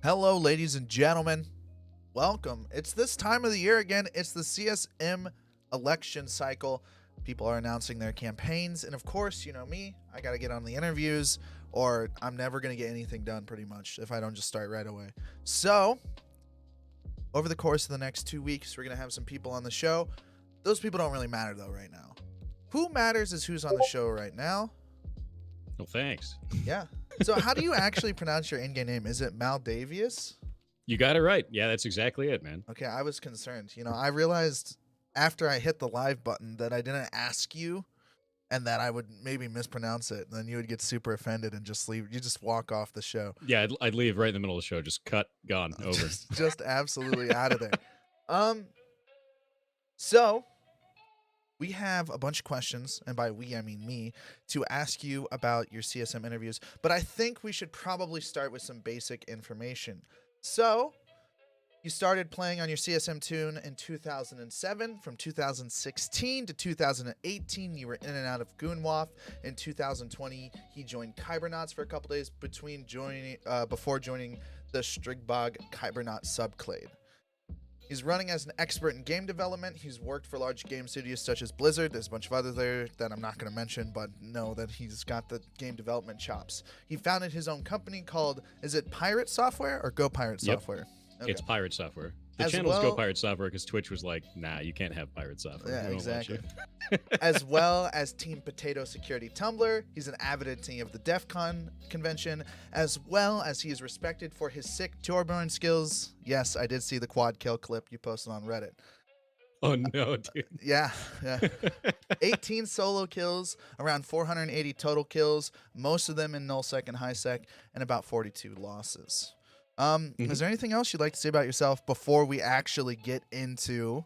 Hello, ladies and gentlemen. Welcome. It's this time of the year again. It's the CSM election cycle. People are announcing their campaigns. And of course, you know me, I got to get on the interviews or I'm never going to get anything done pretty much if I don't just start right away. So, over the course of the next 2 weeks, we're going to have some people on the show. Those people don't really matter though right now. Who matters is who's on the show right now. Well, thanks. Yeah. So how do you actually pronounce your in-game name? Is it Maldavius? You got it right. Yeah, that's exactly it, man. Okay, I was concerned. You know, I realized after I hit the live button that I didn't ask you and that I would maybe mispronounce it. And then you would get super offended and just leave. You just walk off the show. Yeah, I'd leave right in the middle of the show. Just cut, gone, over. just absolutely out of there. So we have a bunch of questions, and by we, I mean me, to ask you about your CSM interviews. But I think we should probably start with some basic information. So, you started playing on your CSM tune in 2007. From 2016 to 2018, you were in and out of Goonwaff. In 2020, he joined Kybernauts for a couple days before joining the Strigbog Kybernaut subclade. He's running as an expert in game development. He's worked for large game studios such as Blizzard. There's a bunch of others there that I'm not going to mention, but know that he's got the game development chops. He founded his own company called, is it Pirate Software or Go Pirate Software? Okay. It's Pirate Software. The As channel's well- Go Pirate Software because Twitch was like, nah, you can't have Pirate Software. Yeah, We won't let exactly. you. As well as Team Potato Security Tumblr. He's an avid attendee of the DEF CON convention, as well as he is respected for his sick Torbjorn skills. Yes, I did see the quad kill clip you posted on Reddit. Oh, no, dude. Yeah. 18 solo kills, around 480 total kills, most of them in nullsec and highsec, and about 42 losses. Is there anything else you'd like to say about yourself before we actually get into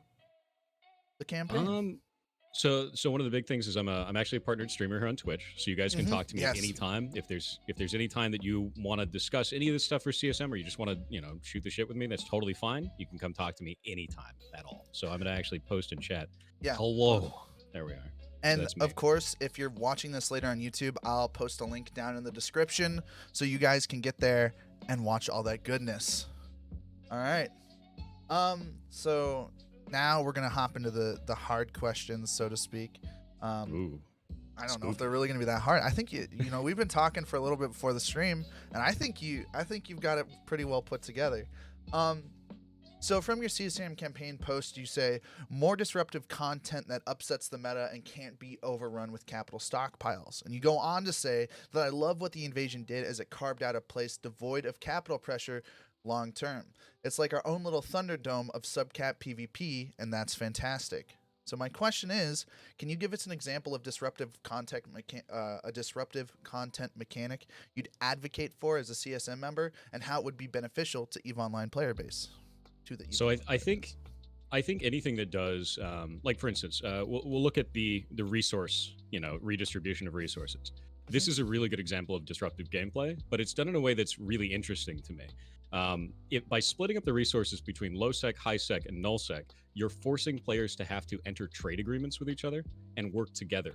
the campaign? So one of the big things is I'm actually a partnered streamer here on Twitch, so you guys can talk to me Yes. anytime. If there's any time that you want to discuss any of this stuff for CSM, or you just want to shoot the shit with me, that's totally fine. You can come talk to me anytime at all. So I'm gonna actually post in chat. Yeah. Hello. There we are. And that's me. of course, if you're watching this later on YouTube, I'll post a link down in the description so you guys can get there and watch all that goodness. All right. So now we're gonna hop into the hard questions, so to speak. Ooh. I don't know if they're really gonna be that hard. I think you know we've been talking for a little bit before the stream, and I think you've got it pretty well put together. So from your CSM campaign post, you say more disruptive content that upsets the meta and can't be overrun with capital stockpiles. And you go on to say that I love what the invasion did as it carved out a place devoid of capital pressure long term. It's like our own little Thunderdome of subcap PvP, and that's fantastic. So my question is, can you give us an example of disruptive content mechanic you'd advocate for as a CSM member, and how it would be beneficial to EVE Online player base? So I think anything that does, like for instance, we'll look at the resource, redistribution of resources. This is a really good example of disruptive gameplay, but it's done in a way that's really interesting to me. By splitting up the resources between low sec, high sec, and null sec, you're forcing players to have to enter trade agreements with each other and work together.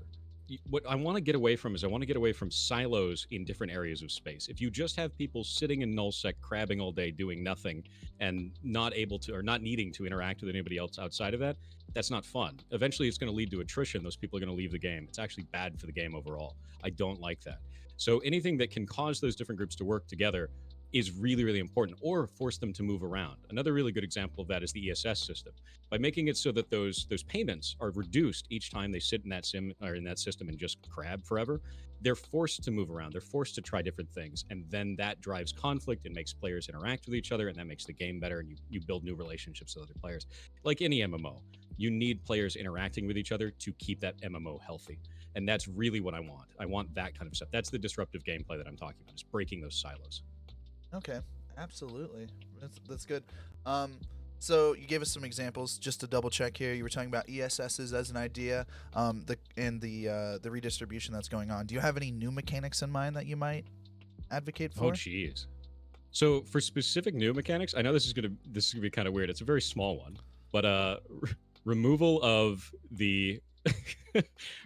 What I want to get away from silos in different areas of space. If you just have people sitting in nullsec crabbing all day doing nothing and not able to or not needing to interact with anybody else outside of that, that's not fun. Eventually it's going to lead to attrition. Those people are going to leave the game. It's actually bad for the game overall. I don't like that. So anything that can cause those different groups to work together, is really, really important, or force them to move around. Another really good example of that is the ESS system. By making it so that those payments are reduced each time they sit in that sim or in that system and just crab forever, they're forced to move around. They're forced to try different things, and then that drives conflict and makes players interact with each other, and that makes the game better. And you build new relationships with other players. Like any MMO, you need players interacting with each other to keep that MMO healthy. And that's really what I want. I want that kind of stuff. That's the disruptive gameplay that I'm talking about, is breaking those silos. Okay, absolutely. That's good. Um, so you gave us some examples just to double check here. You were talking about ESSs as an idea, the redistribution that's going on. Do you have any new mechanics in mind that you might advocate Oh, for? geez. So for specific new mechanics, I know this is gonna be kind of weird. It's a very small one, but removal of the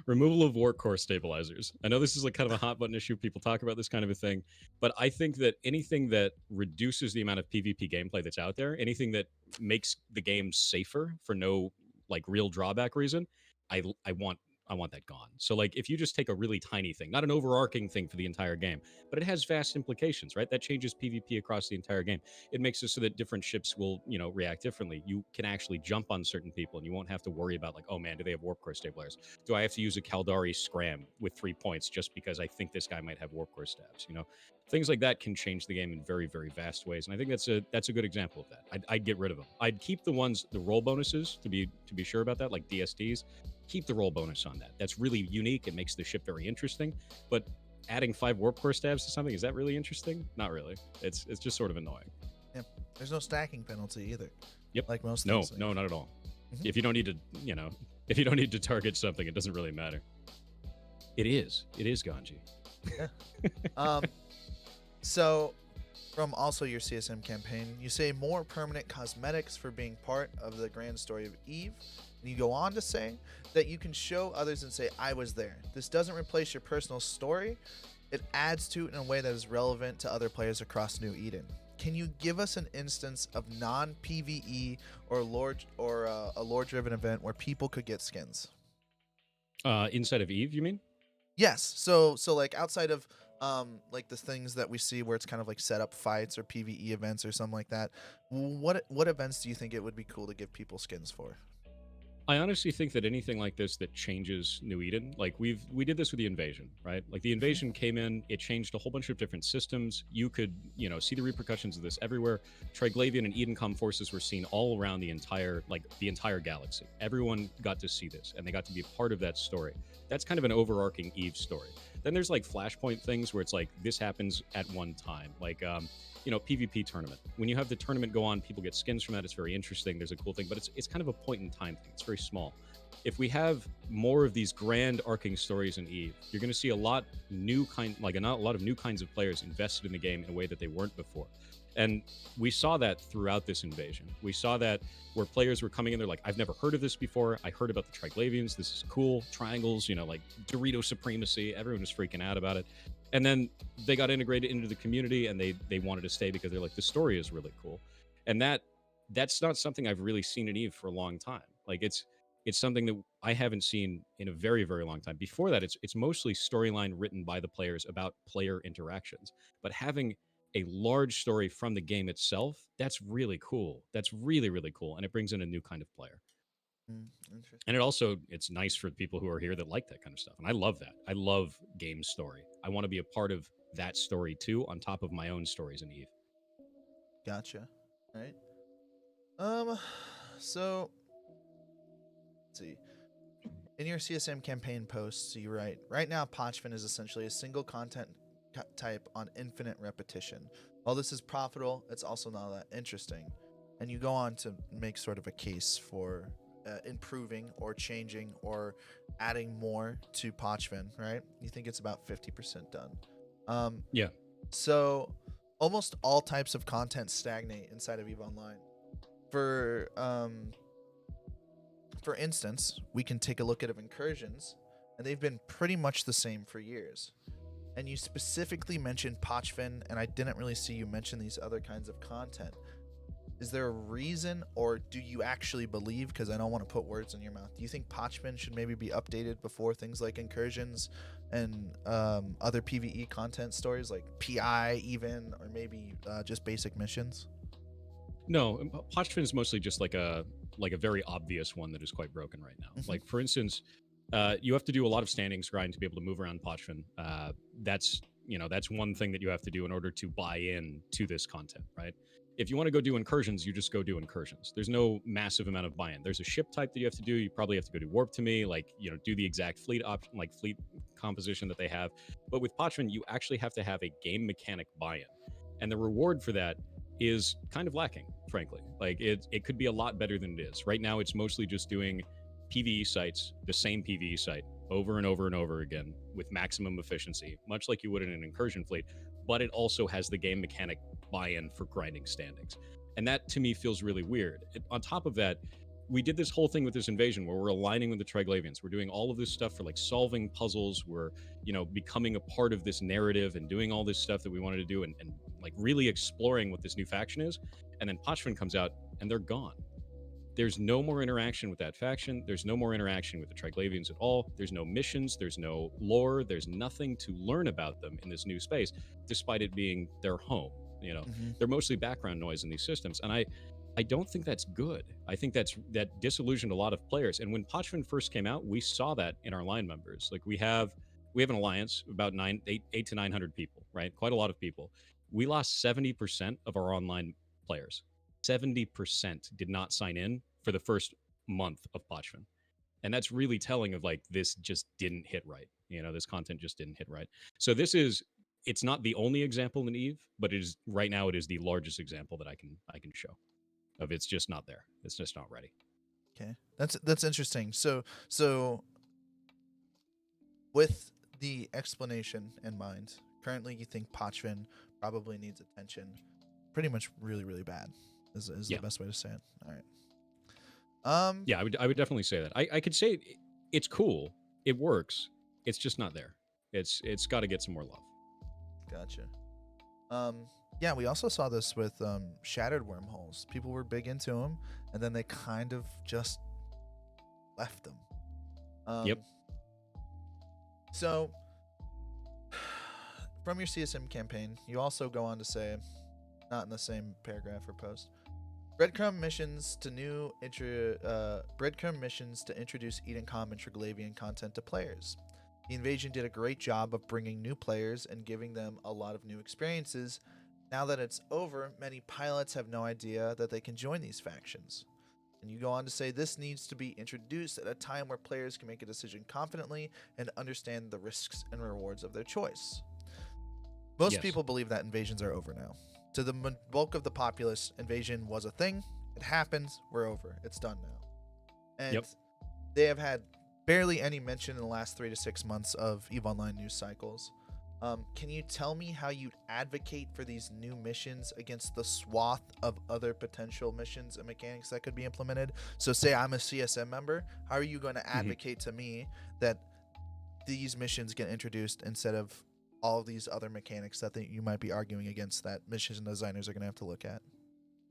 removal of warp core stabilizers. I know this is like kind of a hot button issue. People talk about this kind of a thing, but I think that anything that reduces the amount of PvP gameplay that's out there, anything that makes the game safer for no like real drawback reason, I I want I want that gone. So like if you just take a really tiny thing, not an overarching thing for the entire game, but it has vast implications, right? That changes PvP across the entire game. It makes it so that different ships will, react differently. You can actually jump on certain people, and you won't have to worry about like, oh man, do they have warp core stabilizers? Do I have to use a Caldari scram with 3 points just because I think this guy might have warp core stabs? Things like that can change the game in very, very vast ways, and I think that's a good example of that. I'd get rid of them. I'd keep the roll bonuses to be sure about that, like DSTs. Keep the roll bonus on that. That's really unique. It makes the ship very interesting, but adding 5 warp core stabs to something, is that really interesting? Not really. It's just sort of annoying. Yeah. There's no stacking penalty either. Yep. Like most No, things. no, not at all. Mhm. If you don't need to, if you don't need to target something, it doesn't really matter. It is Ganji. Um, so from also your CSM campaign, you say more permanent cosmetics for being part of the grand story of Eve. And you go on to say that you can show others and say, I was there. This doesn't replace your personal story. It adds to it in a way that is relevant to other players across New Eden. Can you give us an instance of non-PvE or a lore-driven event where people could get skins? Inside of Eve, you mean? Yes. So like outside of like the things that we see where it's kind of like set up fights or PvE events or something like that, what events do you think it would be cool to give people skins for? I honestly think that anything like this that changes New Eden, like we did this with the invasion, right? Like the invasion came in, it changed a whole bunch of different systems. You could, see the repercussions of this everywhere. Triglavian and Edencom forces were seen all around the entire galaxy. Everyone got to see this, and they got to be a part of that story. That's kind of an overarching Eve story. Then there's like flashpoint things where it's like this happens at one time, like PvP tournament. When you have the tournament go on, people get skins from that. It's very interesting. There's a cool thing, but it's kind of a point in time thing. It's very small. If we have more of these grand arcing stories in Eve, you're going to see a lot of new kinds of players invested in the game in a way that they weren't before. And we saw that throughout this invasion. We saw that where players were coming in, they're like, I've never heard of this before. I heard about the Triglavians. This is cool. Triangles, like Dorito supremacy. Everyone was freaking out about it. And then they got integrated into the community, and they wanted to stay because they're like, the story is really cool. And that's not something I've really seen in Eve for a long time. Like it's something that I haven't seen in a very, very long time. Before that, it's mostly storyline written by the players about player interactions. But having a large story from the game itself, that's really cool. That's really, really cool. And it brings in a new kind of player. Interesting. And it's nice for people who are here that like that kind of stuff. And I love that. I love game story. I want to be a part of that story too, on top of my own stories in Eve. Gotcha. All right. So let's see. In your CSM campaign posts, you write, right now, Podfin is essentially a single content type on infinite repetition. While this is profitable, it's also not that interesting. And you go on to make sort of a case for improving or changing or adding more to Podfin, right? You think it's about 50% done. Yeah. So almost all types of content stagnate inside of EVE Online. For instance, we can take a look at incursions, and they've been pretty much the same for years. And you specifically mentioned Podfin, and I didn't really see you mention these other kinds of content. Is there a reason, or do you actually believe, because I don't want to put words in your mouth, do you think Potchman should maybe be updated before things like incursions and other PvE content stories like PI even, or maybe just basic missions? No, Pochfin is mostly just like a very obvious one that is quite broken right now. Hmm. Like for instance, you have to do a lot of standings grind to be able to move around Pochfin. That's that's one thing that you have to do in order to buy in to this content, right? If you want to go do incursions, you just go do incursions. There's no massive amount of buy-in. There's a ship type that you have to do. You probably have to go do warp to me, like do the exact fleet option, like fleet composition that they have. But with Pochfin, you actually have to have a game mechanic buy-in, and the reward for that is kind of lacking, frankly. Like it could be a lot better than it is. Right now it's mostly just doing PvE sites, the same PvE site over and over and over again with maximum efficiency, much like you would in an incursion fleet, but it also has the game mechanic buy-in for grinding standings. And that to me feels really weird. On top of that, we did this whole thing with this invasion where we're aligning with the Triglavians. We're doing all of this stuff for like solving puzzles. We're, becoming a part of this narrative and doing all this stuff that we wanted to do and like really exploring what this new faction is. And then Pochfin comes out and they're gone. There's no more interaction with that faction. There's no more interaction with the Triglavians at all. There's no missions. There's no lore. There's nothing to learn about them in this new space, despite it being their home. Hmm. They're mostly background noise in these systems, and I don't think that's good. I think that disillusioned a lot of players. And when Pochfin first came out, we saw that in our line members. Like we have an alliance about 8 to 900 people, right? Quite a lot of people. We lost 70% of our online players. 70% did not sign in for the first month of Pochfin. And that's really telling of like this just didn't hit right. This content just didn't hit right. So it's not the only example in Eve, but it is right now it is the largest example that I can show of it's just not there. It's just not ready. Okay, that's interesting. So with the explanation in mind, currently you think Potchman probably needs attention, pretty much really really bad, is the Yeah. best way to say it. All right. Yeah, I would definitely say that. I could say it's cool. It works. It's just not there. It's got to get some more love. Gotcha. Um, yeah, we also saw this with shattered wormholes. People were big into them, and then they kind of just left them. Um, Yep. so, from your CSM campaign, you also go on to say, not in the same paragraph or post, breadcrumb missions to introduce Edencom and Triglavian content to players. The invasion did a great job of bringing new players and giving them a lot of new experiences. Now that it's over, many pilots have no idea that they can join these factions. And you go on to say this needs to be introduced at a time where players can make a decision confidently and understand the risks and rewards of their choice. Most Yes. people believe that invasions are over now. To the bulk of the populace, invasion was a thing. It happens. We're over. It's done now. And Yep. they have had barely any mention in the last 3 to 6 months of EVE Online news cycles. Can you tell me how you'd advocate for these new missions against the swath of other potential missions and mechanics that could be implemented? So, say I'm a CSM member. How are you going to advocate to me that these missions get introduced instead of all of these other mechanics that you might be arguing against that mission designers are going to have to look at?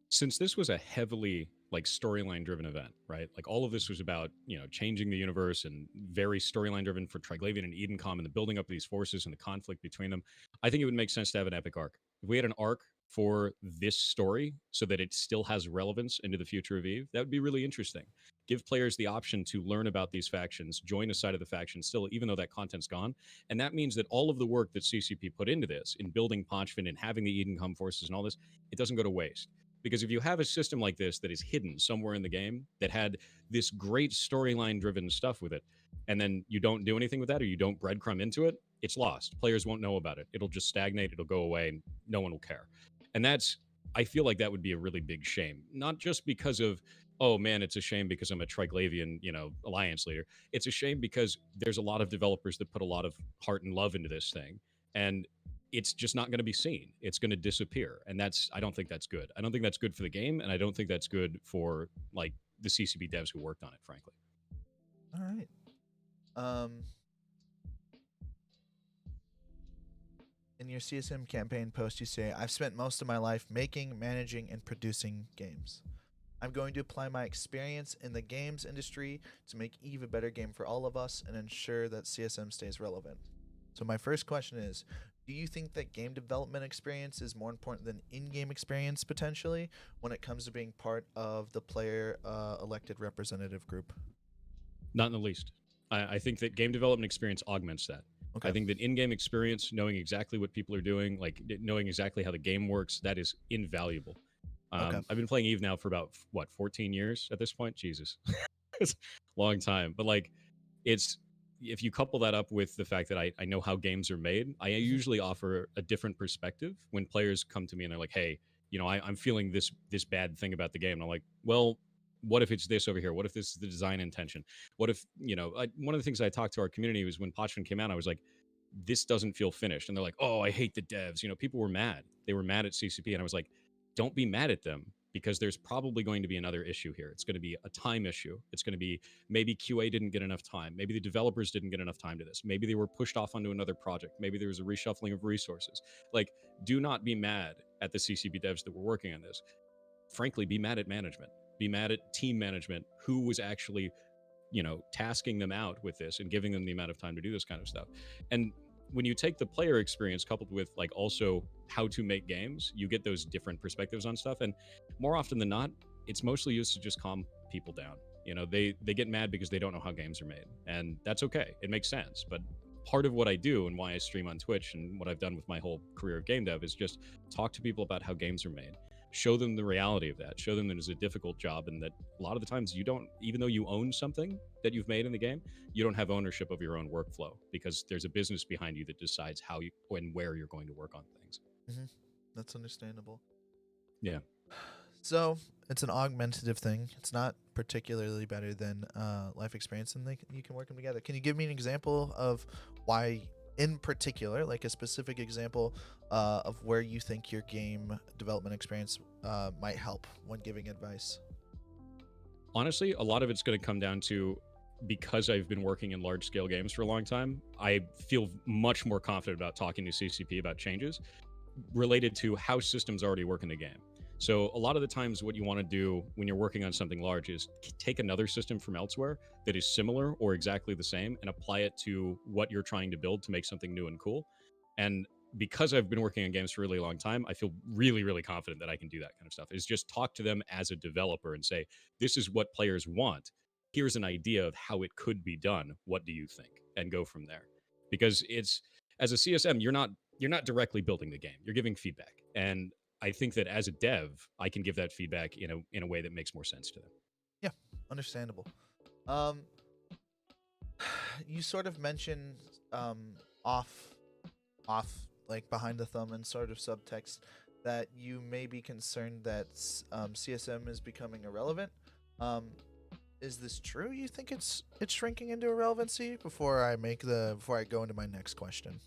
Since this was a heavily like storyline driven event, right? Like all of this was about, changing the universe and very storyline driven for Triglavian and Edencom and the building up of these forces and the conflict between them. I think it would make sense to have an epic arc. If we had an arc for this story so that it still has relevance into the future of Eve, that would be really interesting. Give players the option to learn about these factions, join a side of the faction still, even though that content's gone. And that means that all of the work that CCP put into this, in building Pochfin and having the Edencom forces and all this, it doesn't go to waste. Because if you have a system like this that is hidden somewhere in the game that had this great storyline driven stuff with it, and then you don't do anything with that or you don't breadcrumb into it, it's lost. Players won't know about it. It'll just stagnate, it'll go away, and no one will care. And I feel like that would be a really big shame. Not just because of, oh man, it's a shame because I'm a Triglavian, alliance leader. It's a shame because there's a lot of developers that put a lot of heart and love into this thing. And it's just not going to be seen. It's going to disappear. And I don't think that's good. I don't think that's good for the game. And I don't think that's good for like the CCP devs who worked on it, frankly. All right. In your CSM campaign post, you say, I've spent most of my life making, managing, and producing games. I'm going to apply my experience in the games industry to make Eve a better game for all of us and ensure that CSM stays relevant. So, my first question is, do you think that game development experience is more important than in game experience potentially when it comes to being part of the player elected representative group? Not in the least. I think that game development experience augments that. I Okay. think that in-game experience, knowing exactly what people are doing, like knowing exactly how the game works, that is invaluable. Okay. I've been playing Eve now for about what 14 years at this point. Jesus, it's a long time. But like, it's if you couple that up with the fact that I know how games are made, I Mhm. usually offer a different perspective when players come to me and they're like, "Hey, I'm feeling this bad thing about the game." And I'm like, "Well, what if it's this over here? What if this is the design intention? What if one of the things I talked to our community was when Potchman came out, I was like, this doesn't feel finished, and they're like, oh, I hate the devs. People were mad. They were mad at CCP, and I was like, don't be mad at them because there's probably going to be another issue here. It's going to be a time issue. It's going to be maybe QA didn't get enough time. Maybe the developers didn't get enough time to this. Maybe they were pushed off onto another project. Maybe there was a reshuffling of resources. Like, do not be mad at the CCP devs that were working on this. Frankly, be mad at management. Be mad at team management who was actually tasking them out with this and giving them the amount of time to do this kind of stuff. And when you take the player experience coupled with like also how to make games, you get those different perspectives on stuff. And more often than not, it's mostly used to just calm people down. They get mad because they don't know how games are made, and that's okay. It makes sense. But part of what I do and why I stream on Twitch and what I've done with my whole career of game dev is just talk to people about how games are made, show them the reality of that, show them that it's a difficult job, and that a lot of the times you don't, even though you own something that you've made in the game, you don't have ownership of your own workflow because there's a business behind you that decides how you and where you're going to work on things. Hmm. That's understandable. Yeah. So it's an augmentative thing. It's not particularly better than life experience, and you can work them together. Can you give me an example of why, in particular, like a specific example of where you think your game development experience might help when giving advice? Honestly, a lot of it's going to come down to, because I've been working in large scale games for a long time, I feel much more confident about talking to CCP about changes related to how systems already work in the game. So a lot of the times what you want to do when you're working on something large is take another system from elsewhere that is similar or exactly the same and apply it to what you're trying to build to make something new and cool. And because I've been working on games for a really long time, I feel really, really confident that I can do that kind of stuff. Is just talk to them as a developer and say, this is what players want. Here's an idea of how it could be done. What do you think? And go from there. Because it's, as a CSM, you're not directly building the game. You're giving feedback. And I think that as a dev, I can give that feedback in a way that makes more sense to them. Yeah, understandable. Um, you sort of mentioned um, off, off, like behind the thumb and sort of subtext that you may be concerned that CSM is becoming irrelevant. Um, is this true? You think it's shrinking into irrelevancy? Before I go into my next question.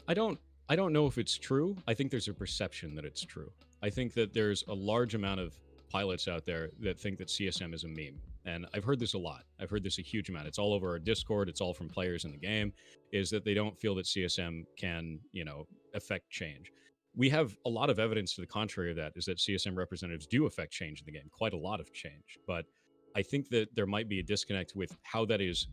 I don't know if it's true. I think there's a perception that it's true. I think that there's a large amount of pilots out there that think that CSM is a meme. And I've heard this a lot. I've heard this a huge amount. It's all over our Discord, it's all from players in the game, is that they don't feel that CSM can, affect change. We have a lot of evidence to the contrary of that, is that CSM representatives do affect change in the game, quite a lot of change. But I think that there might be a disconnect with how that is,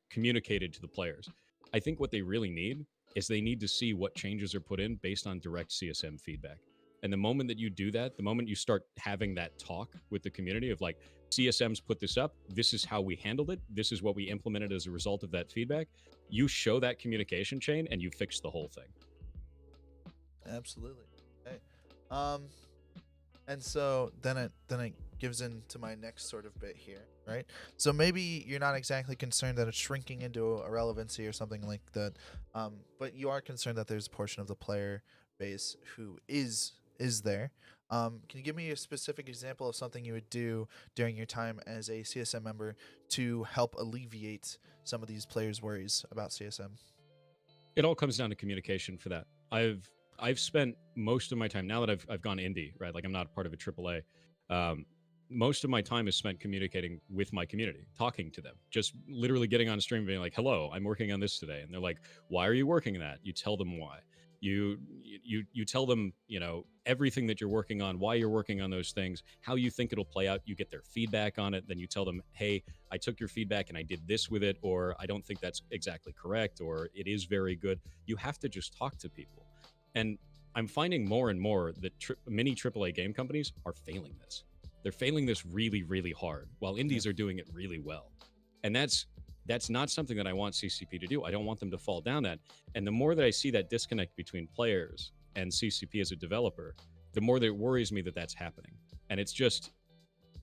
communicated to the players. I think what they really need is they need to see what changes are put in based on direct CSM feedback. And the moment that you do that, the moment you start having that talk with the community of like, CSM's put this up, this is how we handled it, this is what we implemented as a result of that feedback, you show that communication chain and you fix the whole thing. Absolutely. Okay. Um, and so then it gives into my next sort of bit here, right? So maybe you're not exactly concerned that it's shrinking into irrelevancy or something like that, but you are concerned that there's a portion of the player base who is there. Can you give me a specific example of something you would do during your time as a CSM member to help alleviate some of these players' worries about CSM? It all comes down to communication for that. I've spent most of my time, now that I've gone indie, right? Like I'm not part of a AAA. Um, most of my time is spent communicating with my community, talking to them, just literally getting on stream, being like, "Hello, I'm working on this today," and they're like, "Why are you working on that?" You tell them why. You tell them, everything that you're working on, why you're working on those things, how you think it'll play out. You get their feedback on it. Then you tell them, hey, I took your feedback and I did this with it, or I don't think that's exactly correct, or it is very good. You have to just talk to people. And I'm finding more and more that many AAA game companies are failing this. They're failing this really, really hard, while indies are doing it really well. And that's not something that I want CCP to do. I don't want them to fall down that. And the more that I see that disconnect between players and CCP as a developer, the more that it worries me that that's happening. And it's just,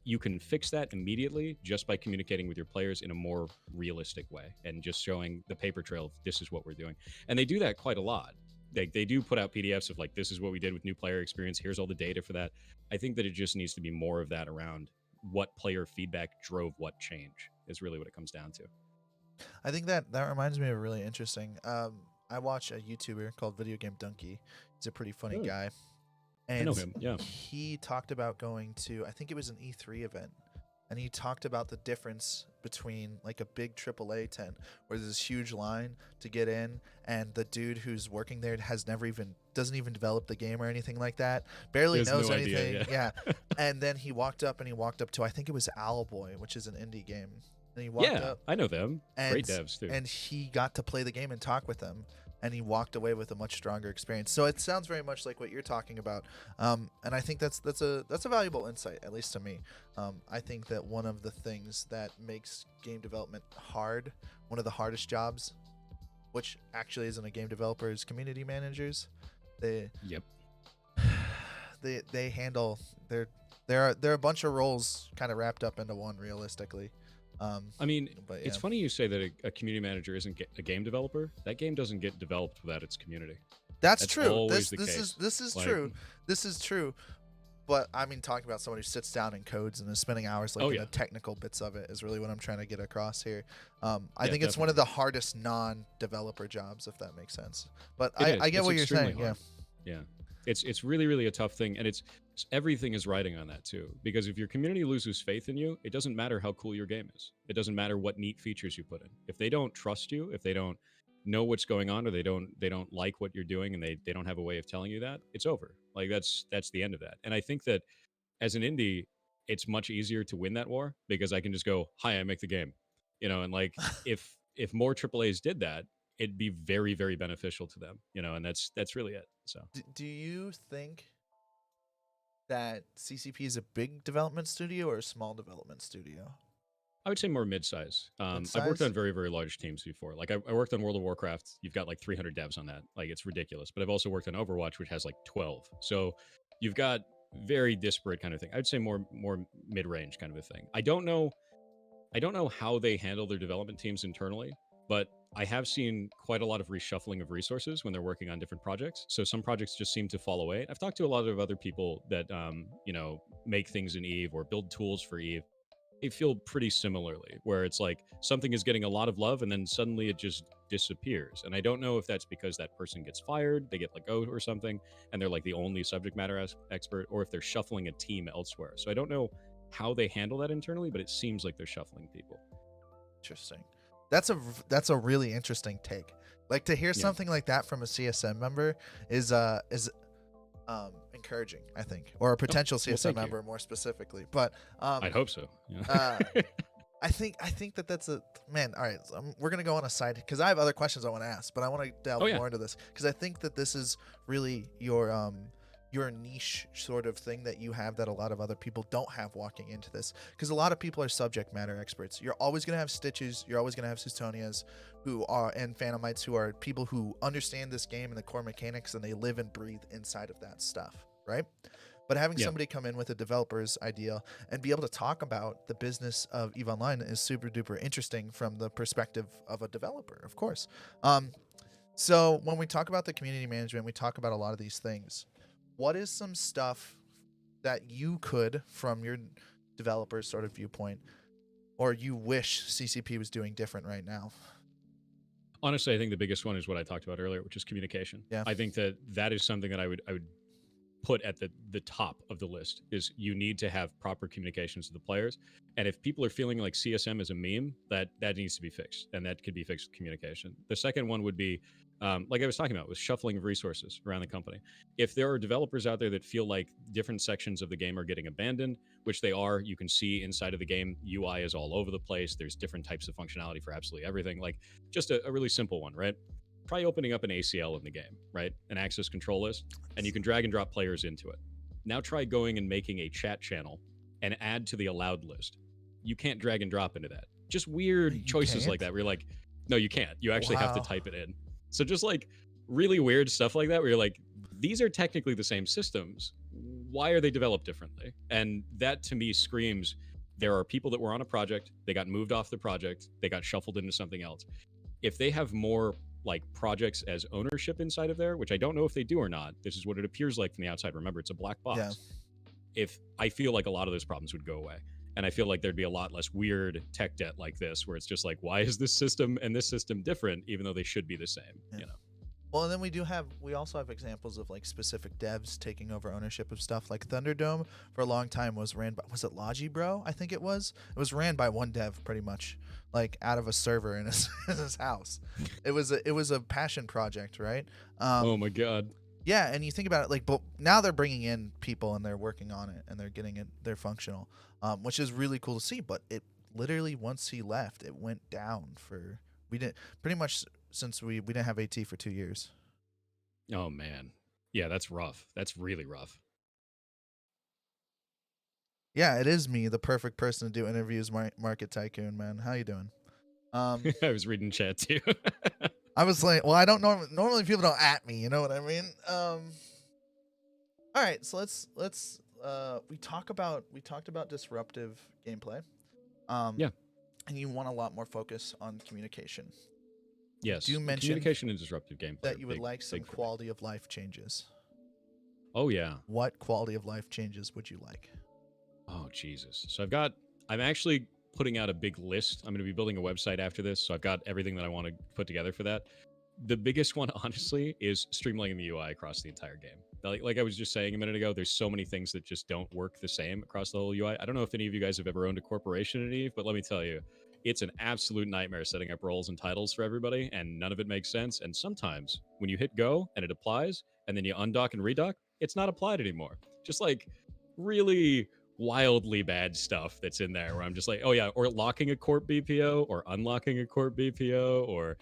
you can fix that immediately just by communicating with your players in a more realistic way and just showing the paper trail of this is what we're doing. And they do that quite a lot. They do put out PDFs of like, this is what we did with new player experience. Here's all the data for that. I think that it just needs to be more of that around what player feedback drove what change is really what it comes down to. I think that reminds me of really interesting. I watch a YouTuber called Video Game Donkey. He's a pretty funny guy. And I know him, yeah. He talked about going to, I think it was an E3 event, and he talked about the difference between like a big AAA tent where there's this huge line to get in, and the dude who's working there doesn't even develop the game or anything like that, barely knows anything. Idea, yeah. And then he walked up to, I think it was Owlboy, which is an indie game. And he walked up. I know them. And, great devs too. And he got to play the game and talk with them, and he walked away with a much stronger experience. So it sounds very much like what you're talking about, and I think that's a valuable insight, at least to me. I think that one of the things that makes game development hard, one of the hardest jobs, which actually isn't a game developer, is community managers. They handle there are a bunch of roles kind of wrapped up into one, realistically. I mean, it's funny you say that a community manager isn't a game developer. That game doesn't get developed without its community. That's true. Always This is true. This is true. But I mean, talking about someone who sits down and codes and is spending hours in the technical bits of it is really what I'm trying to get across here. I think it's one of the hardest non-developer jobs, if that makes sense. But I get what you're saying. Hard. Yeah. It's really, really a tough thing, and everything is riding on that too. Because if your community loses faith in you, it doesn't matter how cool your game is. It doesn't matter what neat features you put in. If they don't trust you, if they don't know what's going on, or they don't like what you're doing, and they don't have a way of telling you that, it's over. Like that's the end of that. And I think that as an indie, it's much easier to win that war because I can just go, "Hi, I make the game," and like if more AAAs did that, it'd be very, very beneficial to them, and that's really it. So do you think that CCP is a big development studio or a small development studio? I would say more mid-size. I've worked on very, very large teams before. Like I worked on World of Warcraft. You've got like 300 devs on that. Like it's ridiculous. But I've also worked on Overwatch, which has like 12. So you've got very disparate kind of thing. I would say more mid-range kind of a thing. I don't know how they handle their development teams internally, but I have seen quite a lot of reshuffling of resources when they're working on different projects. So some projects just seem to fall away. I've talked to a lot of other people that make things in Eve or build tools for Eve. They feel pretty similarly, where it's like something is getting a lot of love and then suddenly it just disappears. And I don't know if that's because that person gets fired, they get let go or something, and they're like the only subject matter expert, or if they're shuffling a team elsewhere. So I don't know how they handle that internally, but it seems like they're shuffling people. Interesting. That's a really interesting take. Like to hear something like that from a CSM member is encouraging, I think, or a potential CSM member more specifically. But I'd hope so. Yeah. I think that's a man. All right, we're gonna go on a side because I have other questions I want to ask, but I want to delve more into this because I think that this is really your niche sort of thing that you have that a lot of other people don't have walking into this, because a lot of people are subject matter experts. You're always going to have Stitches, you're always going to have Sustonias and Phantomites who are people who understand this game and the core mechanics, and they live and breathe inside of that stuff, right? But having somebody come in with a developer's idea and be able to talk about the business of EVE Online is super duper interesting from the perspective of a developer, of course. So when we talk about the community management, we talk about a lot of these things. What is some stuff that you could, from your developer's sort of viewpoint, or you wish CCP was doing different right now? Honestly, I think the biggest one is what I talked about earlier, which is communication. Yeah. I think that is something that I would put at the top of the list. Is you need to have proper communications with the players. And if people are feeling like CSM is a meme, that needs to be fixed, and that could be fixed with communication. The second one would be like I was talking about, with shuffling of resources around the company. If there are developers out there that feel like different sections of the game are getting abandoned, which they are, you can see inside of the game, UI is all over the place. There's different types of functionality for absolutely everything. Like just a really simple one, right? Try opening up an ACL in the game, right? An access control list, and you can drag and drop players into it. Now try going and making a chat channel and add to the allowed list. You can't drag and drop into that. Just weird You choices like can't? that where you're like, no, you can't. You actually have to Wow. type it in. So just like really weird stuff like that where you're like, these are technically the same systems. Why are they developed differently? And that to me screams there are people that were on a project, they got moved off the project, they got shuffled into something else. If they have more like projects as ownership inside of there, which I don't know if they do or not, this is what it appears like from the outside. Remember, it's a black Yeah. box. If I feel like a lot of those problems would go away. And I feel like there'd be a lot less weird tech debt like this, where it's just like, why is this system and this system different, even though they should be the same? Yeah. You know. Well, and then we also have examples of like specific devs taking over ownership of stuff. Like Thunderdome for a long time was ran by, was it Logi Bro? I think it was. It was ran by one dev pretty much, like out of a server in his, in his house. It was a passion project, right? Oh my god. Yeah, and you think about it, like, but now they're bringing in people and they're working on it and they're getting it, they're functional, which is really cool to see. But it literally, once he left, it went down for, we didn't, pretty much since we didn't have AT for 2 years. Oh man. Yeah, that's rough. That's really rough. Yeah, it is me, the perfect person to do interviews, Market Tycoon, man. How you doing? Um, I was reading chat too. I was like, well, I don't normally people don't at me, you know what I mean? All right, so let's we talked about disruptive gameplay. Yeah. And you want a lot more focus on communication. Yes. Do mention Communication and disruptive gameplay. that you would big, like some big for me. quality of life changes. Oh yeah. What quality of life changes would you like? Oh Jesus. So I'm actually putting out a big list. I'm going to be building a website after this, so I've got everything that I want to put together for that. The biggest one, honestly, is streamlining the UI across the entire game. Like I was just saying a minute ago, there's so many things that just don't work the same across the whole UI. I don't know if any of you guys have ever owned a corporation in Eve, but let me tell you, it's an absolute nightmare setting up roles and titles for everybody, and none of it makes sense. And sometimes when you hit go and it applies, and then you undock and redock, it's not applied anymore. Just like really wildly bad stuff that's in there where I'm just like, oh yeah, or locking a corp BPO or unlocking a corp BPO, or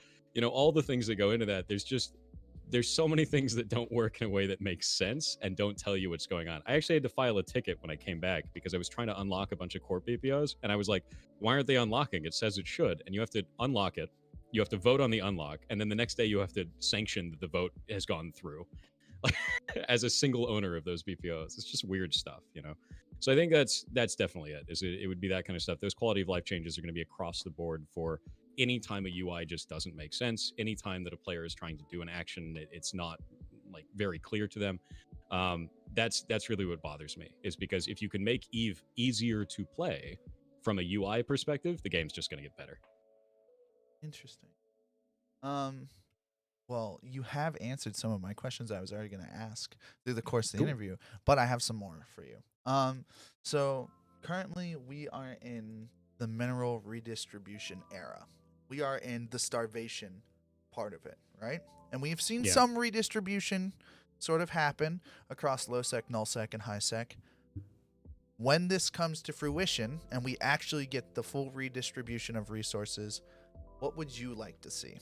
all the things that go into that. There's so many things that don't work in a way that makes sense and don't tell you what's going on. I actually had to file a ticket when I came back because I was trying to unlock a bunch of corp BPOs and I was like, why aren't they unlocking? It says it should, and you have to unlock it. You have to vote on the unlock, and then the next day you have to sanction that the vote has gone through. As a single owner of those BPOs, it's just weird stuff. So I think that's definitely it. It would be that kind of stuff. Those quality of life changes are going to be across the board for any time a UI just doesn't make sense. Any time that a player is trying to do an action, it's not like very clear to them. That's really what bothers me, is because if you can make Eve easier to play from a UI perspective, the game's just going to get better. Interesting. Well, you have answered some of my questions I was already going to ask through the course of the Cool. interview, but I have some more for you. So currently we are in the mineral redistribution era. We are in the starvation part of it, right? And we've seen Yeah. some redistribution sort of happen across low sec, null sec, and high sec. When this comes to fruition and we actually get the full redistribution of resources, what would you like to see?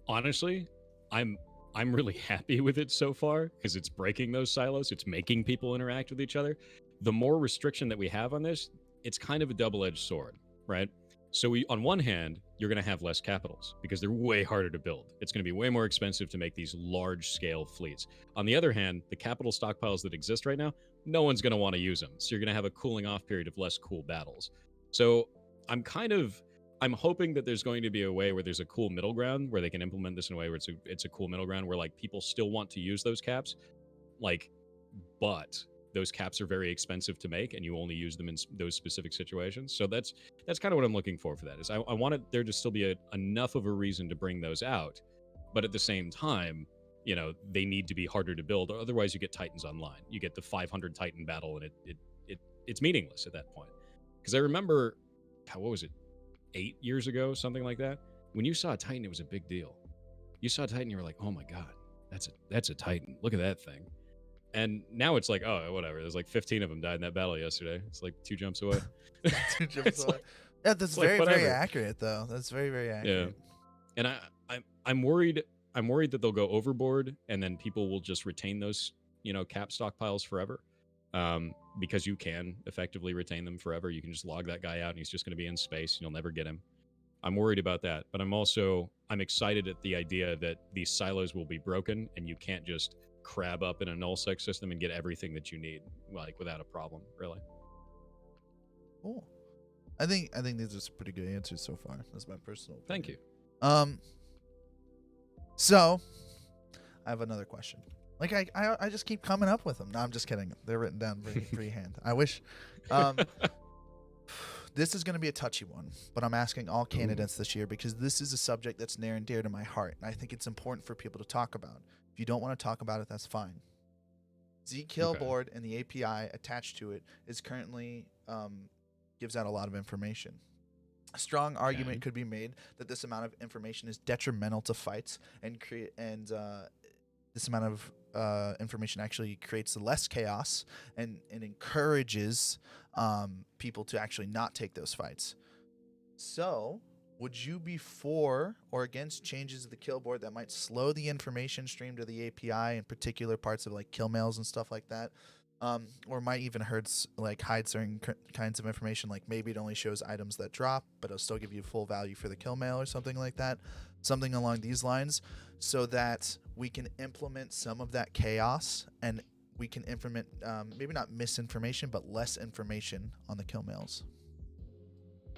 Honestly, I'm really happy with it so far because it's breaking those silos. It's making people interact with each other. The more restriction that we have on this, it's kind of a double-edged sword, right? So on one hand, you're going to have less capitals because they're way harder to build. It's going to be way more expensive to make these large-scale fleets. On the other hand, the capital stockpiles that exist right now, no one's going to want to use them. So you're going to have a cooling off period of less cool battles. So I'm hoping that there's going to be a way where there's a cool middle ground where they can implement this in a way where it's a cool middle ground where like people still want to use those caps, like, but those caps are very expensive to make and you only use them in those specific situations. So that's kind of what I'm looking for that. Is I want there to still be enough of a reason to bring those out, but at the same time, they need to be harder to build. Otherwise, you get Titans online. You get the 500 Titan battle, and it's meaningless at that point. Because I remember, what was it? 8 years ago, something like that. When you saw a Titan, it was a big deal. You saw Titan, you were like, oh my god, that's a Titan. Look at that thing. And now it's like, oh, whatever. There's like 15 of them died in that battle yesterday. It's like 2 jumps away. Two jumps it's away. like, Yeah, that's it's like very, very whatever. accurate, though. That's very, very Yeah. accurate. And I'm worried. I'm worried that they'll go overboard, and then people will just retain those, cap stockpiles forever, because you can effectively retain them forever. You can just log that guy out, and he's just going to be in space, and you'll never get him. I'm worried about that, but I'm excited at the idea that these silos will be broken, and you can't just crab up in a nullsec system and get everything that you need, like without a problem, really. Cool. I think these are some pretty good answers so far. That's my personal opinion. Thank you. So I have another question. Like I just keep coming up with them. No, I'm just kidding. They're written down freehand. I wish. This is going to be a touchy one, but I'm asking all candidates this year because this is a subject that's near and dear to my heart, and I think it's important for people to talk about. If you don't want to talk about it, that's fine. Zkill board and the API attached to it is currently gives out a lot of information. A strong argument could be made that this amount of information is detrimental to fights, and this amount of information actually creates less chaos and encourages people to actually not take those fights. So, would you be for or against changes to the kill board that might slow the information stream to the API in particular parts of like kill mails and stuff like that? Or might even hide certain kinds of information, like maybe it only shows items that drop, but it'll still give you full value for the kill mail or something like that. Something along these lines, so that we can implement some of that chaos and we can implement maybe not misinformation, but less information on the kill mails.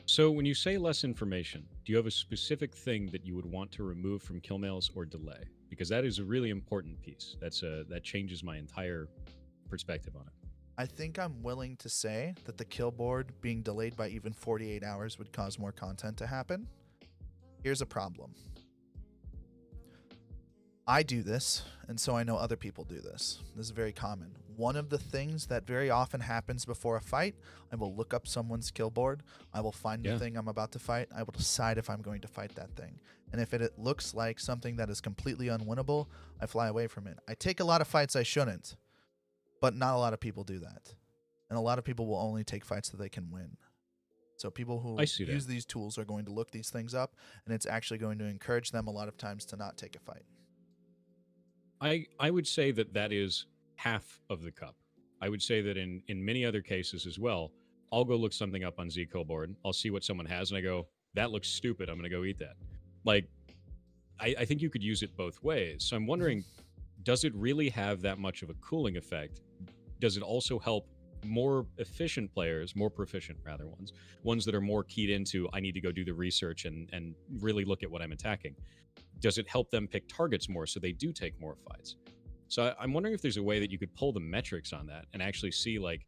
So when you say less information, do you have a specific thing that you would want to remove from kill mails or delay? Because that is a really important piece. That changes my entire perspective on it. I think I'm willing to say that the kill board being delayed by even 48 hours would cause more content to happen. Here's a problem. I do this, and so I know other people do this. This is very common. One of the things that very often happens before a fight, I will look up someone's kill board. I will find the thing I'm about to fight. I will decide if I'm going to fight that thing. And if it looks like something that is completely unwinnable, I fly away from it. I take a lot of fights I shouldn't, but not a lot of people do that. And a lot of people will only take fights that they can win. So people who use these tools are going to look these things up, and it's actually going to encourage them a lot of times to not take a fight. I would say that is half of the cup. I would say that in many other cases as well, I'll go look something up on Zkill board. I'll see what someone has, and I go, that looks stupid. I'm going to go eat that. Like, I think you could use it both ways. So I'm wondering, does it really have that much of a cooling effect? Does it also help more efficient players, more proficient rather ones that are more keyed into, I need to go do the research and really look at what I'm attacking? Does it help them pick targets more so they do take more fights? So I'm wondering if there's a way that you could pull the metrics on that and actually see like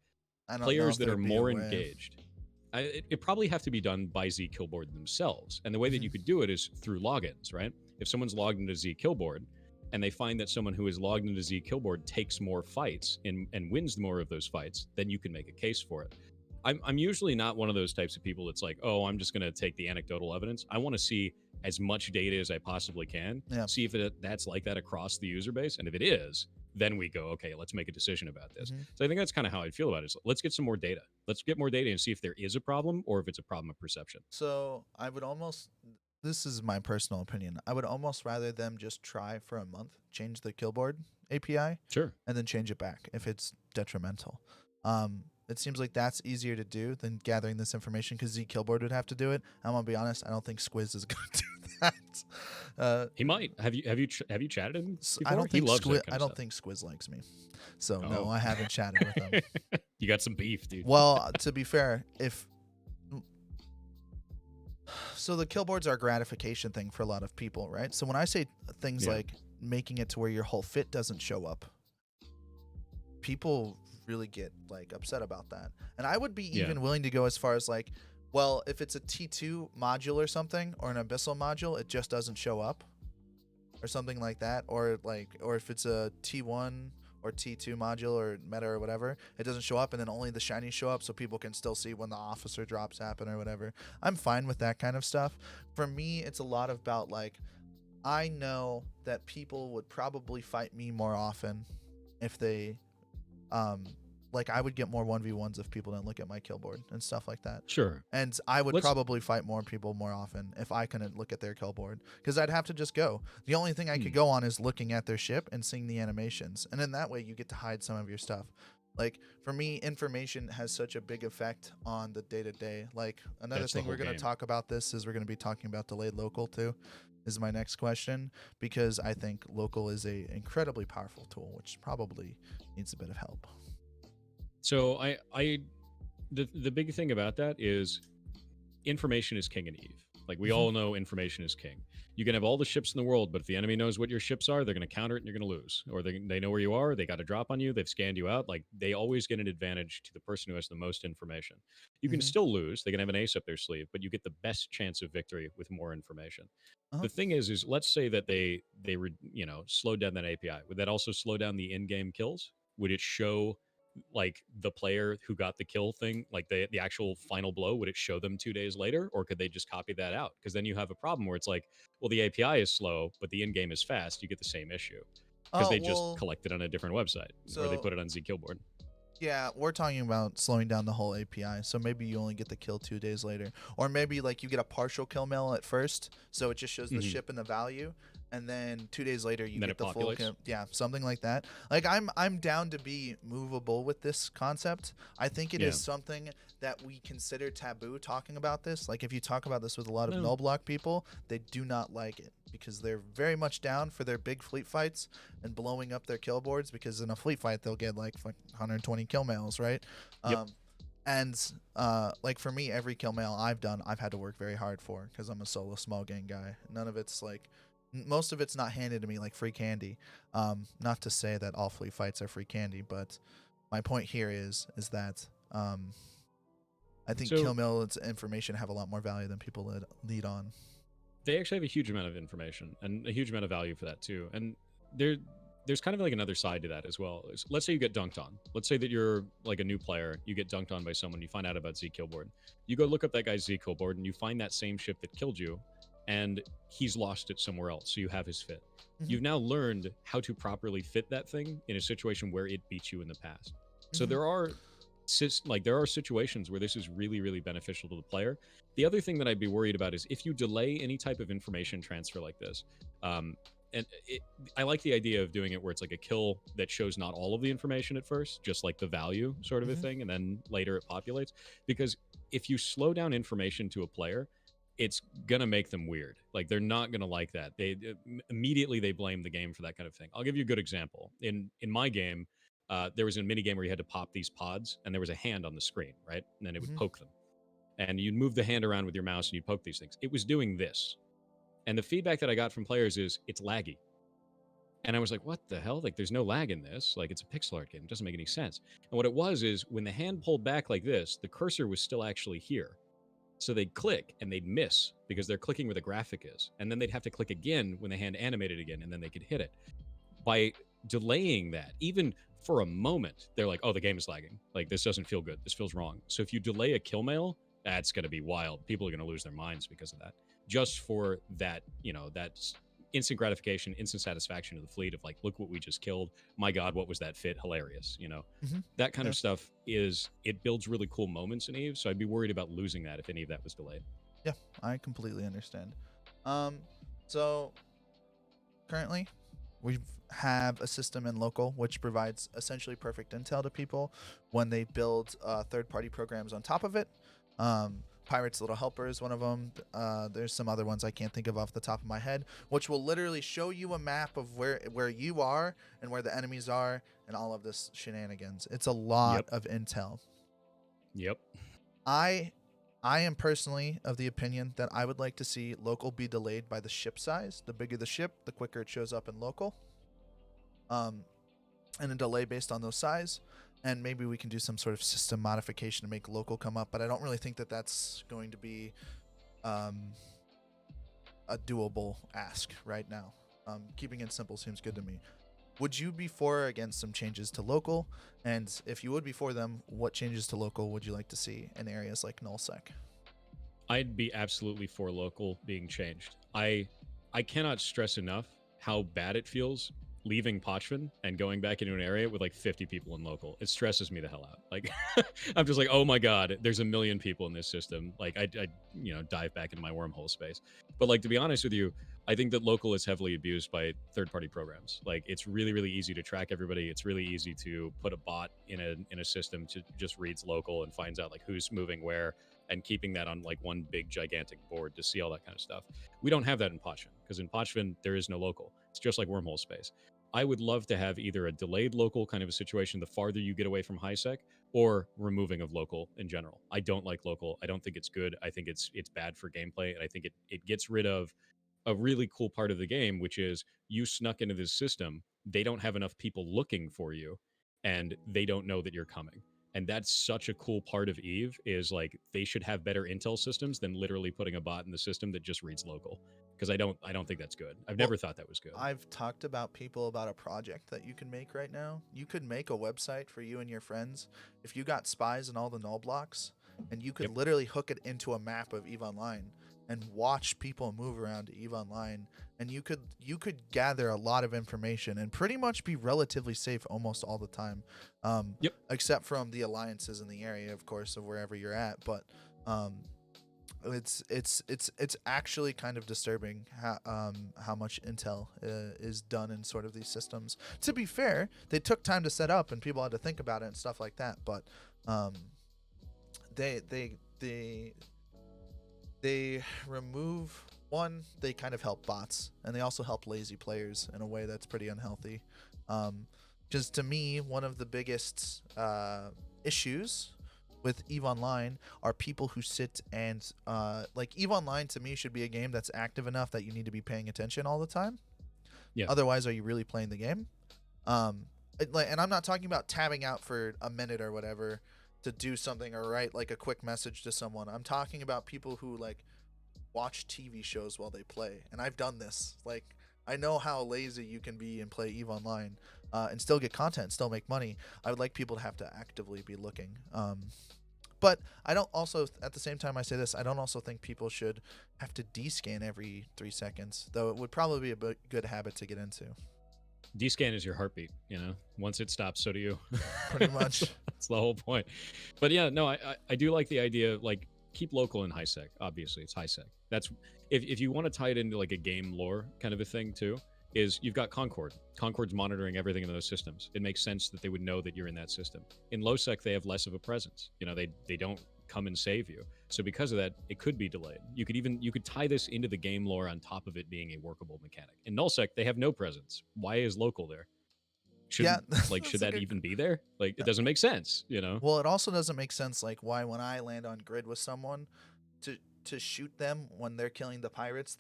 players that are more engaged. It probably have to be done by Zkill board themselves. And the way that you could do it is through logins, right? If someone's logged into Zkill board and they find that someone who is logged into Zkill board takes more fights and wins more of those fights, then you can make a case for it. I'm usually not one of those types of people that's like, oh, I'm just going to take the anecdotal evidence. I want to see as much data as I possibly can, see if that's like that across the user base. And if it is, then we go, okay, let's make a decision about this. So I think that's kind of how I feel about it. Is let's get some more data. Let's get more data and see if there is a problem or if it's a problem of perception. So I would almost, this is my personal opinion, I would almost rather them just try for a month, change the kill board API, sure, and then change it back if it's detrimental. It seems like that's easier to do than gathering this information because Zkill board would have to do it. I'm gonna be honest, I don't think Squiz is gonna do that. He might. Have you chatted him before? I don't think Squiz likes me. So no, I haven't chatted with him. You got some beef, dude. Well, to be fair, so the kill boards are a gratification thing for a lot of people, right? So when I say things like making it to where your whole fit doesn't show up, people really get like upset about that. And I would be even willing to go as far as like, well, if it's a T2 module or something, or an abyssal module, it just doesn't show up or something like that. Or if it's a T1 or T2 module or meta or whatever, it doesn't show up and then only the shinies show up so people can still see when the officer drops happen or whatever. I'm fine with that kind of stuff. For me, it's a lot about like, I know that people would probably fight me more often if they um like I would get more 1v1s if people didn't look at my kill board and stuff like that. Sure. And I would Let's. probably fight more people more often if I couldn't look at their kill board, because I'd have to just go. The only thing I could Hmm. go on is looking at their ship and seeing the animations. And in that way, you get to hide some of your stuff. Like, for me, information has such a big effect on the day to day. Like, another That's the thing we're whole going to game. talk about this is we're going to be talking about delayed local too, is my next question, because I think local is a incredibly powerful tool, which probably needs a bit of help. So the big thing about that is information is king in Eve. Like we Mhm. all know information is king. You can have all the ships in the world, but if the enemy knows what your ships are, they're going to counter it and you're going to lose. Or they know where you are, they got a drop on you, they've scanned you out. Like they always get an advantage to the person who has the most information. You can Mhm. still lose, they can have an ace up their sleeve, but you get the best chance of victory with more information. Uh-huh. The thing is let's say that slowed down that API. Would that also slow down the in-game kills? Would it show like the player who got the kill thing, like the actual final blow, would it show them 2 days later, or could they just copy that out? Because then you have a problem where it's like, well, the API is slow, but the in-game is fast. You get the same issue because Oh, they just well, collect it on a different website or they so put it on Z Killboard. yeah, we're talking about slowing down the whole API. So maybe you only get the kill 2 days later. Or maybe like you get a partial kill mail at first, so it just shows the Hmm. ship and the value, and then 2 days later you And then get it the full populates. kill. Yeah, something like that. Like I'm down to be movable with this concept. I think it Yeah. is something that we consider taboo talking about this. Like if you talk about this with a lot of No. null block people, they do not like it because they're very much down for their big fleet fights and blowing up their kill boards, because in a fleet fight they'll get like 120 kill mails, right? Yep. Like for me, every kill mail I've done, I've had to work very hard for because I'm a solo small gang guy. None of it's like, most of it's not handed to me like free candy. Not to say that all fleet fights are free candy, but my point here is that I think kill So mail information have a lot more value than people lead on. they actually have a huge amount of information and a huge amount of value for that too. And there's kind of like another side to that as well. Let's say you get dunked on. Let's say that you're like a new player, you get dunked on by someone, you find out about Z Killboard. You go look up that guy's Z Killboard and you find that same ship that killed you, and he's lost it somewhere else. So you have his fit. Mhm. You've now learned how to properly fit that thing in a situation where it beat you in the past. So Mhm. there are situations where this is really, really beneficial to the player. The other thing that I'd be worried about is if you delay any type of information transfer like this. And I like the idea of doing it where it's like a kill that shows not all of the information at first, just like the value sort of a Mhm. thing, and then later it populates. Because if you slow down information to a player, it's gonna make them weird. Like they're not gonna like that. Immediately they blame the game for that kind of thing. I'll give you a good example. In my game, there was a mini game where you had to pop these pods, and there was a hand on the screen, right? And then it would Mhm. poke them, and you'd move the hand around with your mouse, and you'd poke these things. It was doing this, and the feedback that I got from players is it's laggy. And I was like, what the hell? Like, there's no lag in this. Like, it's a pixel art game. It doesn't make any sense. And what it was is when the hand pulled back like this, the cursor was still actually here. So they'd click and they'd miss because they're clicking where the graphic is. And then they'd have to click again when the hand animated again, and then they could hit it. By delaying that, even for a moment, they're like, oh, the game is lagging. Like, this doesn't feel good. This feels wrong. So if you delay a kill mail, that's going to be wild. People are going to lose their minds because of that. Just for that, that instant gratification, instant satisfaction of the fleet of like, look what we just killed. My God, what was that fit? Hilarious. Mhm. That kind Yeah. of stuff it builds really cool moments in Eve. So I'd be worried about losing that if any of that was delayed. Yeah, I completely understand. So currently we have a system in local which provides essentially perfect intel to people when they build third-party programs on top of it. Pirate's Little Helper is one of them. There's some other ones I can't think of off the top of my head, which will literally show you a map of where you are and where the enemies are and all of this shenanigans. It's a lot Yep. of intel. Yep. I am personally of the opinion that I would like to see local be delayed by the ship size. The bigger the ship, the quicker it shows up in local. And a delay based on those size. And maybe we can do some sort of system modification to make local come up, but I don't really think that that's going to be a doable ask right now. Keeping it simple seems good to me. Would you be for or against some changes to local? And if you would be for them, what changes to local would you like to see in areas like nullsec? I'd be absolutely for local being changed. I I cannot stress enough how bad it feels leaving Pochven and going back into an area with like 50 people in local. It stresses me the hell out. Like, I'm just like, oh my god, there's a million people in this system. Like, I dive back into my wormhole space. But like, to be honest with you, I think that local is heavily abused by third-party programs. Like, it's really, really easy to track everybody. It's really easy to put a bot in a system to just reads local and finds out like who's moving where, and keeping that on like one big gigantic board to see all that kind of stuff. We don't have that in Pochven, because in Pochven there is no local. It's just like wormhole space. I would love to have either a delayed local kind of a situation the farther you get away from high sec, or removing of local in general. I don't like local. I don't think it's good. I think it's bad for gameplay, and I think it gets rid of a really cool part of the game, which is you snuck into this system. They don't have enough people looking for you, and they don't know that you're coming. And that's such a cool part of Eve, is like they should have better intel systems than literally putting a bot in the system that just reads local. Because I don't think that's good. I've never thought that was good. I've talked about people about a project that you can make right now. You could make a website for you and your friends if you got spies in all the null blocks, and you could literally hook it into a map of EVE Online and watch people move around EVE Online, and you could gather a lot of information and pretty much be relatively safe almost all the time. Except from the alliances in the area, of course, of wherever you're at. But it's actually kind of disturbing how much intel is done in sort of these systems. To be fair, they took time to set up and people had to think about it and stuff like that. But they remove one. They kind of help bots, and they also help lazy players in a way that's pretty unhealthy. Because to me, one of the biggest issues with EVE Online are people who sit and like EVE Online to me should be a game that's active enough that you need to be paying attention all the time. Yeah. Otherwise, are you really playing the game? And I'm not talking about tabbing out for a minute or whatever to do something or write like a quick message to someone. I'm talking about people who like watch TV shows while they play, and I've done this. Like, I know how lazy you can be and play EVE Online and still get content, still make money. I would like people to have to actively be looking. But I don't also, at the same time I say this, I don't also think people should have to descan every 3 seconds, though it would probably be a good habit to get into. Descan is your heartbeat, you know? Once it stops, so do you. Pretty much. That's the whole point. But yeah, no, I do like the idea, like, keep local in high sec. Obviously, it's high sec. That's if you want to tie it into like a game lore kind of a thing too, is you've got Concord. Concord's monitoring everything in those systems. It makes sense that they would know that you're in that system. In low sec, they have less of a presence. You know, they don't come and save you. So because of that, it could be delayed. You could tie this into the game lore on top of it being a workable mechanic. In nullsec, they have no presence. Why is local there? Should that even be there? Like, it doesn't make sense, you know? Well, it also doesn't make sense, like, why when I land on grid with someone to shoot them when they're killing the pirates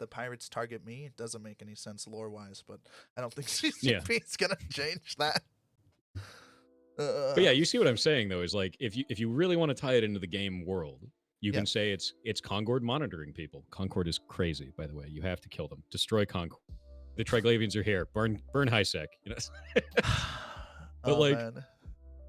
target me. It doesn't make any sense lore-wise, but I don't think CCP is gonna change that. But yeah, you see what I'm saying though, is like if you really want to tie it into the game world, you can say it's Concord monitoring people. Concord is crazy, by the way. You have to kill them. Destroy Concord. The Triglavians are here. Burn Highsec. You know. But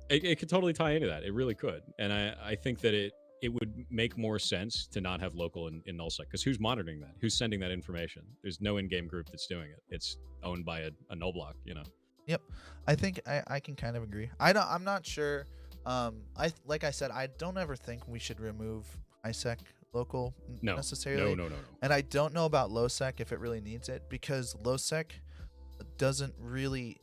it could totally tie into that. It really could. And I think that it would make more sense to not have local in nullsec, because who's monitoring that? Who's sending that information? There's no in-game group that's doing it. It's owned by a null block, you know. Yep, I think I can kind of agree. I'm not sure. Like I said, I don't ever think we should remove highsec local necessarily. No. And I don't know about low sec if it really needs it, because low sec doesn't really.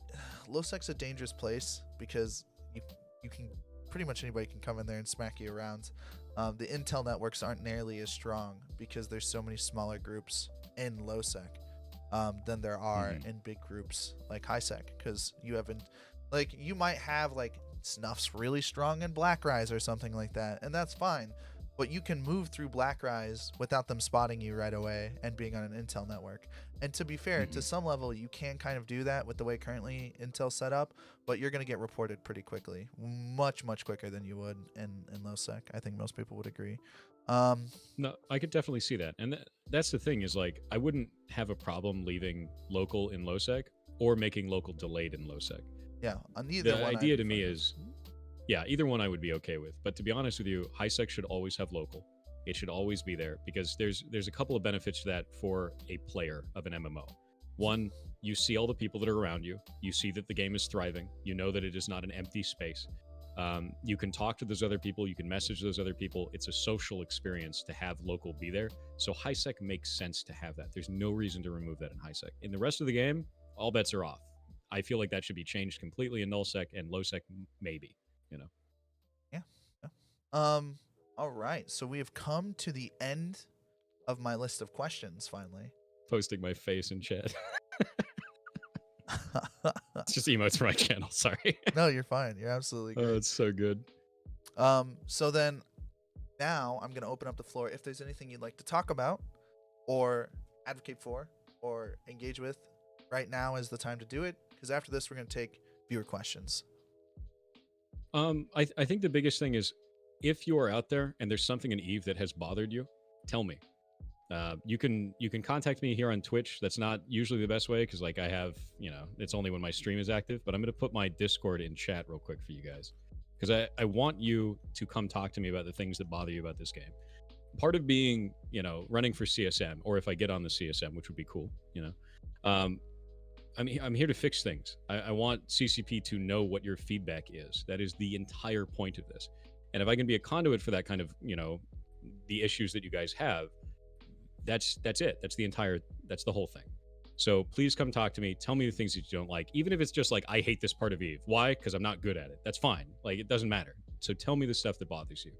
Low sec's a dangerous place because you can pretty much anybody can come in there and smack you around. The intel networks aren't nearly as strong because there's so many smaller groups in low sec than there are in big groups like high sec, because you might have like Snuff's really strong in Black Rise or something like that, and that's fine, but you can move through Black Rise without them spotting you right away and being on an intel network. And to be fair, to some level you can kind of do that with the way currently intel's set up, but you're going to get reported pretty quickly, much quicker than you would in low sec. I think most people would agree. No, I could definitely see that. And that's the thing, is like, I wouldn't have a problem leaving local in low sec or making local delayed in low sec. Yeah, the idea to me is, yeah, either one I would be okay with. But to be honest with you, high sec should always have local. It should always be there because there's a couple of benefits to that for a player of an MMO. One, you see all the people that are around you. You see that the game is thriving. You know that it is not an empty space. You can talk to those other people. You can message those other people. It's a social experience to have local be there. So high sec makes sense to have that. There's no reason to remove that in high sec. In the rest of the game, all bets are off. I feel like that should be changed completely in null sec and low sec maybe. You know. Yeah. Yeah. All right. So we have come to the end of my list of questions. Finally. Posting my face in chat. It's just emotes for my channel. Sorry. No, you're fine. You're absolutely great. Oh, it's so good. So then, now I'm gonna open up the floor. If there's anything you'd like to talk about, or advocate for, or engage with, right now is the time to do it. Because after this, we're gonna take viewer questions. I think the biggest thing is if you are out there and there's something in Eve that has bothered you, tell me. You can contact me here on Twitch. That's not usually the best way because like I have, it's only when my stream is active, but I'm going to put my Discord in chat real quick for you guys because I want you to come talk to me about the things that bother you about this game. Part of being, running for CSM, or if I get on the CSM, which would be cool, I'm here to fix things. I want CCP to know what your feedback is. That is the entire point of this. And if I can be a conduit for that kind of, the issues that you guys have, that's it. That's the whole thing. So please come talk to me. Tell me the things that you don't like, even if it's just like, I hate this part of Eve. Why? Because I'm not good at it. That's fine. Like, it doesn't matter. So tell me the stuff that bothers you.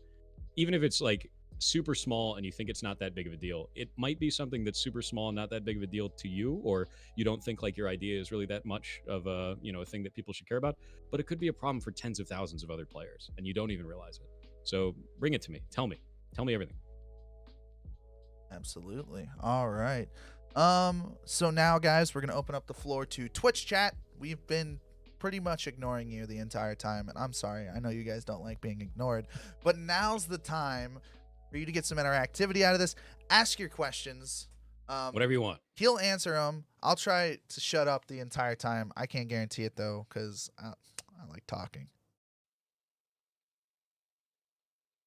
Even if it's like super small and you think it's not that big of a deal, it might be something that's super small and not that big of a deal to you, or you don't think like your idea is really that much of a, a thing that people should care about, but it could be a problem for tens of thousands of other players and you don't even realize it. So bring it to me. Tell me everything. Absolutely. All right. So now, guys, we're gonna open up the floor to Twitch chat. We've been pretty much ignoring you the entire time, and I'm sorry. I know you guys don't like being ignored, but now's the time for you to get some interactivity out of this. Ask your questions. Whatever you want. He'll answer them. I'll try to shut up the entire time. I can't guarantee it though, because I like talking.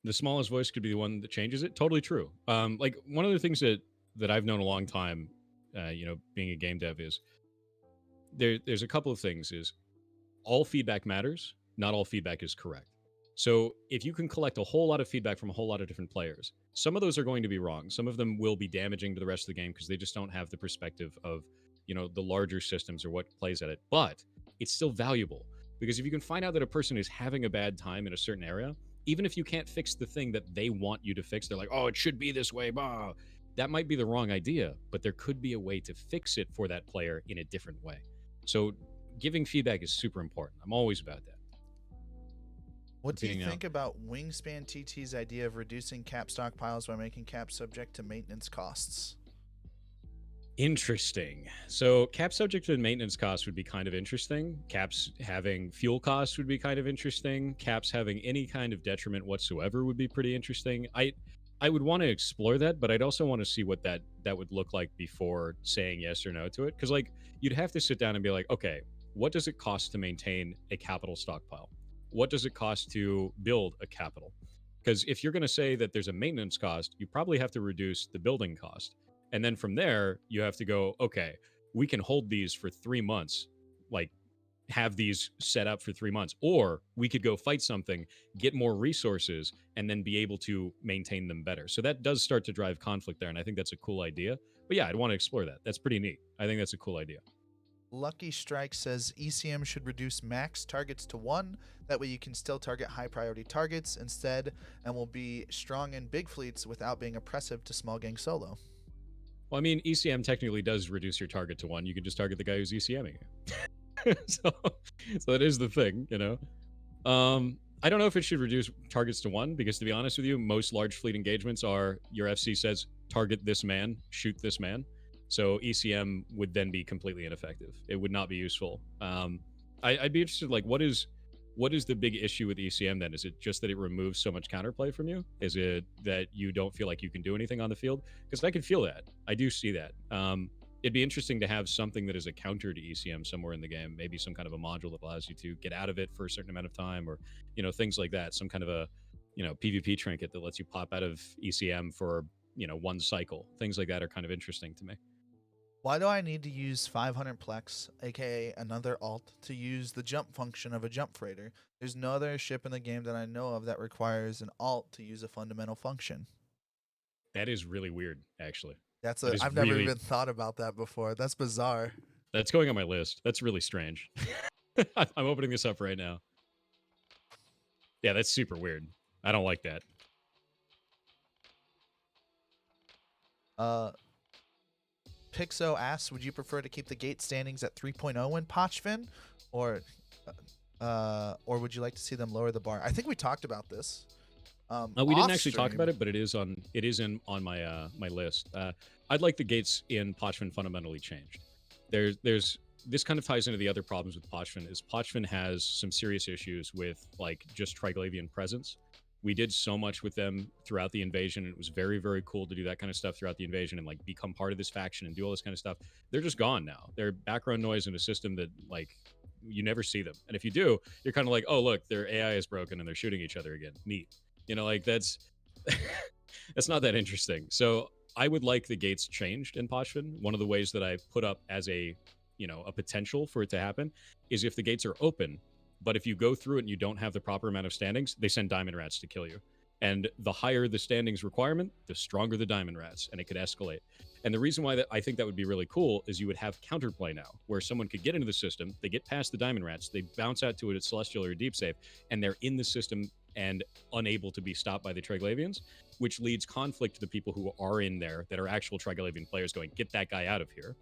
The smallest voice could be the one that changes it. Totally true. Like one of the things that I've known a long time, being a game dev is there's a couple of things is all feedback matters. Not all feedback is correct. So if you can collect a whole lot of feedback from a whole lot of different players, some of those are going to be wrong. Some of them will be damaging to the rest of the game because they just don't have the perspective of, the larger systems or what plays at it. But it's still valuable because if you can find out that a person is having a bad time in a certain area, even if you can't fix the thing that they want you to fix, they're like, oh, it should be this way, blah. That might be the wrong idea, but there could be a way to fix it for that player in a different way. So giving feedback is super important. I'm always about that. What do you think about Wingspan TT's idea of reducing cap stockpiles by making cap subject to maintenance costs? Interesting. So cap subject to maintenance costs would be kind of interesting. Caps having fuel costs would be kind of interesting. Caps having any kind of detriment whatsoever would be pretty interesting. I would want to explore that, but I'd also want to see what that would look like before saying yes or no to it. Because like you'd have to sit down and be like, okay, what does it cost to maintain a capital stockpile? What does it cost to build a capital? Because if you're going to say that there's a maintenance cost, you probably have to reduce the building cost. And then from there, you have to go, okay, we can hold these for 3 months, like have these set up for 3 months, or we could go fight something, get more resources, and then be able to maintain them better. So that does start to drive conflict there. And I think that's a cool idea. But yeah, I'd want to explore that. That's pretty neat. I think that's a cool idea. Lucky Strike says ECM should reduce max targets to 1. That way you can still target high priority targets instead and will be strong in big fleets without being oppressive to small gang solo. Well, I mean, ECM technically does reduce your target to 1. You can just target the guy who's ECMing you. so that is the thing, I don't know if it should reduce targets to 1 because, to be honest with you, most large fleet engagements are your FC says target this man, shoot this man. So ECM would then be completely ineffective. It would not be useful. I'd be interested, like, what is the big issue with ECM then? Is it just that it removes so much counterplay from you? Is it that you don't feel like you can do anything on the field? Because I can feel that. I do see that. It'd be interesting to have something that is a counter to ECM somewhere in the game, maybe some kind of a module that allows you to get out of it for a certain amount of time or, things like that. Some kind of PvP trinket that lets you pop out of ECM for one cycle. Things like that are kind of interesting to me. Why do I need to use 500 plex, aka another alt, to use the jump function of a jump freighter? There's no other ship in the game that I know of that requires an alt to use a fundamental function. That is really weird, actually. That's That a is I've never really even thought about that before. That's bizarre. that's going on my list. That's really strange. I'm opening this up right now. Yeah, that's super weird. I don't like that. Uh Pixo asks, would you prefer to keep the gate standings at 3.0 in Pochfin, or would you like to see them lower the bar? I think we talked about this. We didn't actually talk Off-stream. about it, but it is on my my list. I'd like the gates in Pochfin fundamentally changed. There's this kind of ties into the other problems with Pochfin. Is Pochfin has some serious issues with like just Triglavian presence. We did so much with them throughout the invasion, and it was very, very cool to do that kind of stuff throughout the invasion and like become part of this faction and do all this kind of stuff. They're just gone now. They're background noise in a system that like you never see them. And if you do, you're kind of like, oh look, their AI is broken and they're shooting each other again. Neat. Like that's that's not that interesting. So I would like the gates changed in Pochfin. One of the ways that I put up as a a potential for it to happen is if the gates are open, but if you go through it and you don't have the proper amount of standings, they send diamond rats to kill you. And the higher the standings requirement, the stronger the diamond rats, and it could escalate. And the reason why that I think that would be really cool is you would have counterplay now, where someone could get into the system, they get past the diamond rats, they bounce out to a celestial or a deep safe, and they're in the system and unable to be stopped by the Triglavians, which leads conflict to the people who are in there that are actual Triglavian players going, get that guy out of here.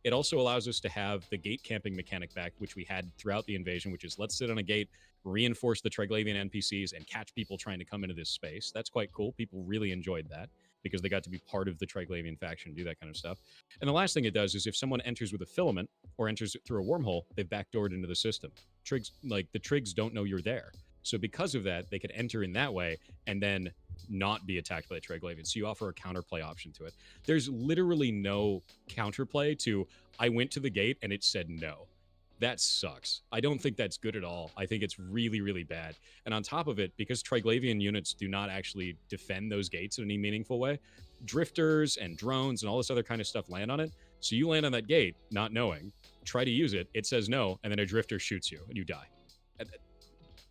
It also allows us to have the gate camping mechanic back, which we had throughout the invasion, which is let's sit on a gate, reinforce the Triglavian NPCs, and catch people trying to come into this space. That's quite cool. People really enjoyed that because they got to be part of the Triglavian faction, do that kind of stuff. And the last thing it does is if someone enters with a filament or enters through a wormhole, they've backdoored into the system. Trigs, like the Trigs don't know you're there. So because of that, they could enter in that way and then not be attacked by the Triglavians. So you offer a counterplay option to it. There's literally no counterplay to I went to the gate and it said no. That sucks. I don't think that's good at all. I think it's really, really bad. And on top of it, because Triglavian units do not actually defend those gates in any meaningful way, drifters and drones and all this other kind of stuff land on it. So you land on that gate not knowing, try to use it, it says no, and then a drifter shoots you and you die.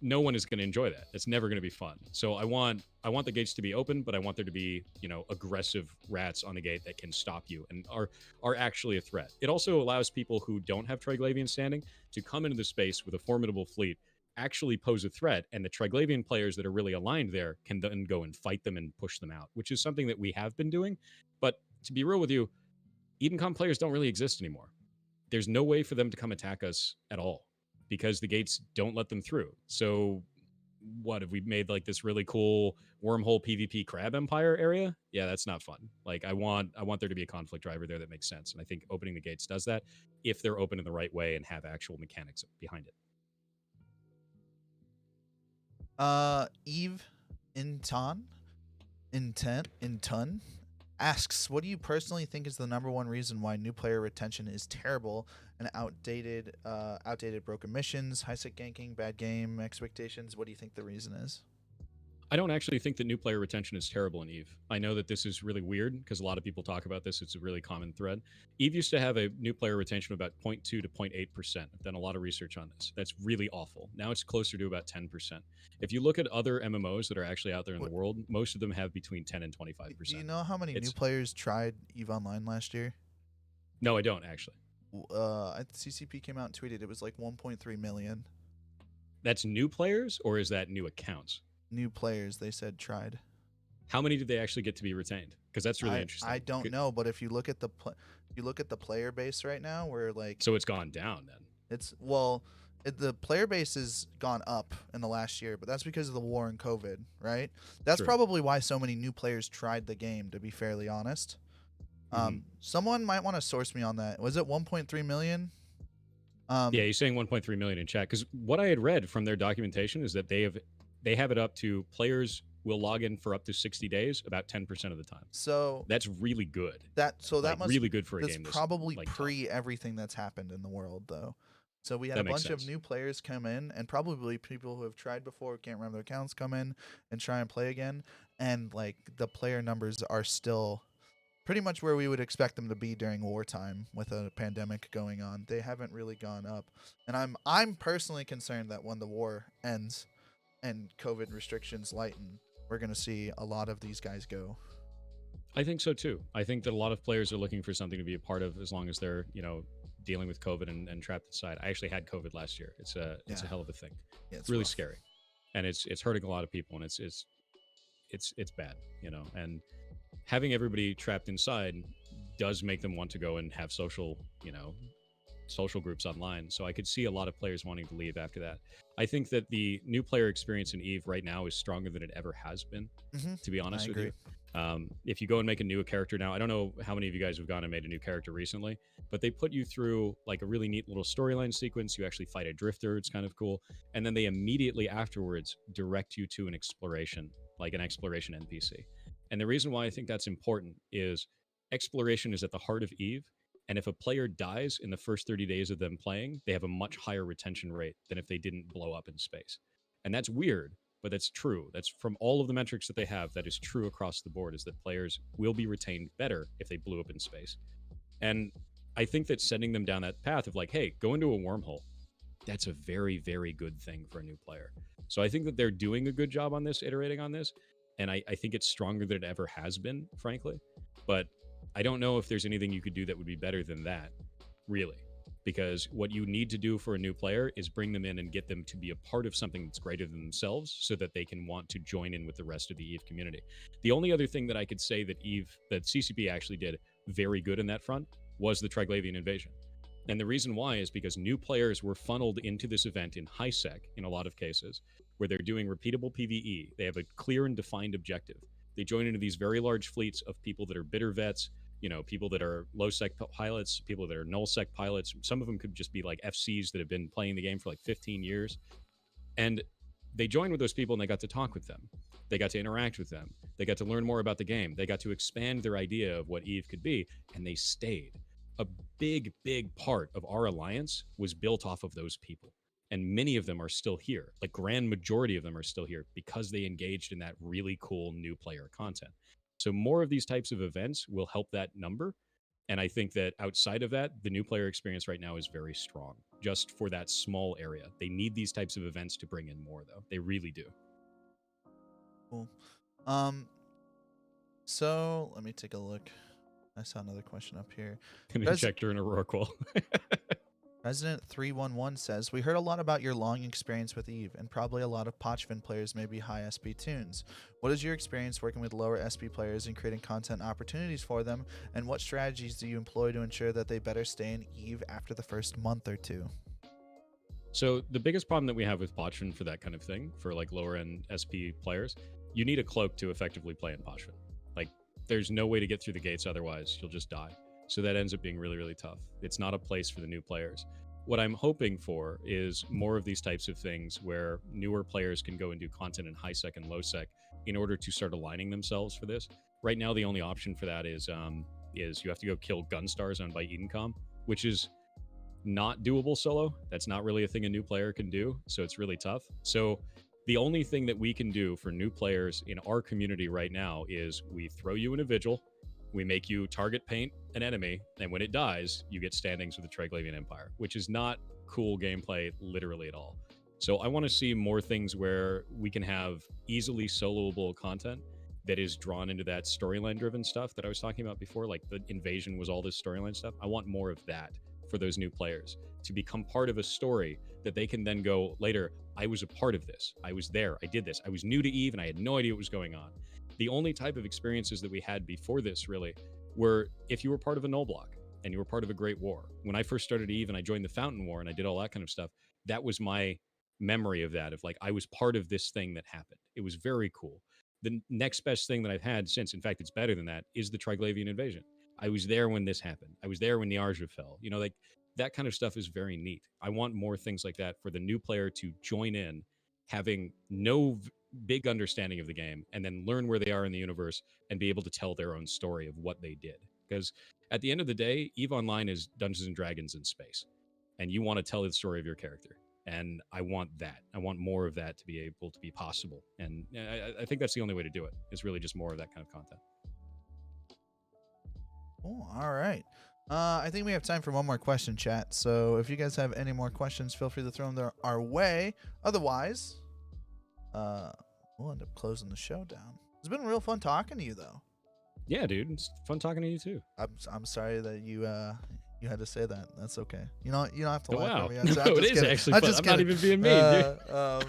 No one is going to enjoy that. It's never going to be fun. So I want the gates to be open, but I want there to be, aggressive rats on the gate that can stop you and are actually a threat. It also allows people who don't have Triglavian standing to come into the space with a formidable fleet, actually pose a threat, and the Triglavian players that are really aligned there can then go and fight them and push them out, which is something that we have been doing. But to be real with you, EdenCon players don't really exist anymore. There's no way for them to come attack us at all because the gates don't let them through. So what have we made like this really cool wormhole PvP crab empire area? Yeah, that's not fun. Like I want there to be a conflict driver there that makes sense. And I think opening the gates does that if they're open in the right way and have actual mechanics behind it. Eve Intun asks, what do you personally think is the number one reason why new player retention is terrible and outdated broken missions, high set ganking, bad game expectations? What do you think the reason is? I don't actually think that new player retention is terrible in Eve. I know that this is really weird because a lot of people talk about this. It's a really common thread. Eve used to have a new player retention of about 0.2 to 0.8%. I've done a lot of research on this. That's really awful. Now it's closer to about 10%. If you look at other MMOs that are actually out there in the world, most of them have between 10 and 25%. Do you know how many new players tried Eve Online last year? No, I don't actually. CCP came out and tweeted it was like 1.3 million. That's new players, or is that new accounts? New players, they said tried. How many did they actually get to be retained? Because that's really interesting. I don't know, but if you look at the player base right now, we're like, so it's gone down then. The player base has gone up in the last year, but that's because of the war and COVID, right? That's True. probably why so many new players tried the game, to be fairly honest. Someone might want to source me on that. Was it 1.3 million? Yeah, he's saying 1.3 million in chat. Because what I had read from their documentation is that they have it up to players will log in for up to 60 days about 10% of the time. So that's really good. That must really good for a game. That's probably pre everything that's happened in the world, though. So we had a That makes bunch of sense. new players come in, and probably people who have tried before, can't remember their accounts, come in and try and play again. And like the player numbers are still pretty much where we would expect them to be during wartime with a pandemic going on. They haven't really gone up. And I'm personally concerned that when the war ends and COVID restrictions lighten, we're going to see a lot of these guys go. I think so too. I think that a lot of players are looking for something to be a part of as long as they're, dealing with COVID and trapped inside. I actually had COVID last year. It's Yeah. a hell of a thing. Yeah, it's Really rough. scary. And it's hurting a lot of people, and it's bad, And having everybody trapped inside does make them want to go and have social groups online. So I could see a lot of players wanting to leave after that. I think that the new player experience in Eve right now is stronger than it ever has been, to be I honest with agree. you. If you go and make a new character now, I don't know how many of you guys have gone and made a new character recently, but they put you through like a really neat little storyline sequence. You actually fight a drifter. It's kind of cool. And then they immediately afterwards direct you to an exploration, like an exploration NPC. And the reason why I think that's important is exploration is at the heart of Eve, and if a player dies in the first 30 days of them playing, they have a much higher retention rate than if they didn't blow up in space. And that's weird, but that's true. That's from all of the metrics that they have, that is true across the board, is that players will be retained better if they blew up in space. And I think that sending them down that path of like, hey, go into a wormhole, that's a very, very good thing for a new player. So I think that they're doing a good job on this, iterating on this. And I think it's stronger than it ever has been, frankly. But I don't know if there's anything you could do that would be better than that, really. Because what you need to do for a new player is bring them in and get them to be a part of something that's greater than themselves so that they can want to join in with the rest of the Eve community. The only other thing that I could say that CCP actually did very good in that front was the Triglavian invasion. And the reason why is because new players were funneled into this event in high sec in a lot of cases, where they're doing repeatable PvE. They have a clear and defined objective. They join into these very large fleets of people that are bitter vets, people that are low sec pilots, people that are null sec pilots. Some of them could just be like FCs that have been playing the game for like 15 years. And they joined with those people and they got to talk with them. They got to interact with them. They got to learn more about the game. They got to expand their idea of what Eve could be, and they stayed. A big, big part of our alliance was built off of those people. And many of them are still here. Like, grand majority of them are still here because they engaged in that really cool new player content. So more of these types of events will help that number. And I think that outside of that, the new player experience right now is very strong just for that small area. They need these types of events to bring in more, though. They really do. Cool. Um. So let me take a look. I saw another question up here. An injector and a rorqual. Resident 311 says, we heard a lot about your long experience with Eve, and probably a lot of Pochvin players may be high SP tunes. What is your experience working with lower SP players and creating content opportunities for them, and what strategies do you employ to ensure that they better stay in Eve after the first month or two? So the biggest problem that we have with Pochvin for that kind of thing, for like lower end SP players, you need a cloak to effectively play in Pochvin. Like, there's no way to get through the gates otherwise. You'll just die. So that ends up being really, really tough. It's not a place for the new players. What I'm hoping for is more of these types of things where newer players can go and do content in high sec and low sec in order to start aligning themselves for this. Right now, the only option for that is you have to go kill Gunstars on by Edencom, which is not doable solo. That's not really a thing a new player can do. So it's really tough. So the only thing that we can do for new players in our community right now is we throw you in a vigil, we make you target paint an enemy, and when it dies, you get standings with the Triglavian Empire, which is not cool gameplay literally at all. So I want to see more things where we can have easily soloable content that is drawn into that storyline driven stuff that I was talking about before. Like, the invasion was all this storyline stuff. I want more of that for those new players to become part of a story that they can then go later, I was a part of this. I was there. I did this. I was new to Eve and I had no idea what was going on. The only type of experiences that we had before this really were if you were part of a null block and you were part of a great war. When I first started Eve and I joined the Fountain War and I did all that kind of stuff, that was my memory of that, of like, I was part of this thing that happened. It was very cool. The next best thing that I've had since, in fact, it's better than that, is the Triglavian invasion. I was there when this happened. I was there when Niarja fell. Like, that kind of stuff is very neat. I want more things like that for the new player to join in, having no big understanding of the game, and then learn where they are in the universe and be able to tell their own story of what they did. Because at the end of the day, EVE Online is Dungeons and Dragons in space. and you want to tell the story of your character. And I want that. I want more of that to be able to be possible. And I think that's the only way to do it. Is really just more of that kind of content. Cool. All right. I think we have time for one more question, chat. So if you guys have any more questions, feel free to throw them our way. Otherwise, we'll end up closing the show down. It's been real fun talking to you, though. Yeah, dude. It's fun talking to you too. I'm sorry that you had to say that. That's okay. You don't have to Oh, laugh wow. at me. No, it is actually fun. I'm not even being mean, dude.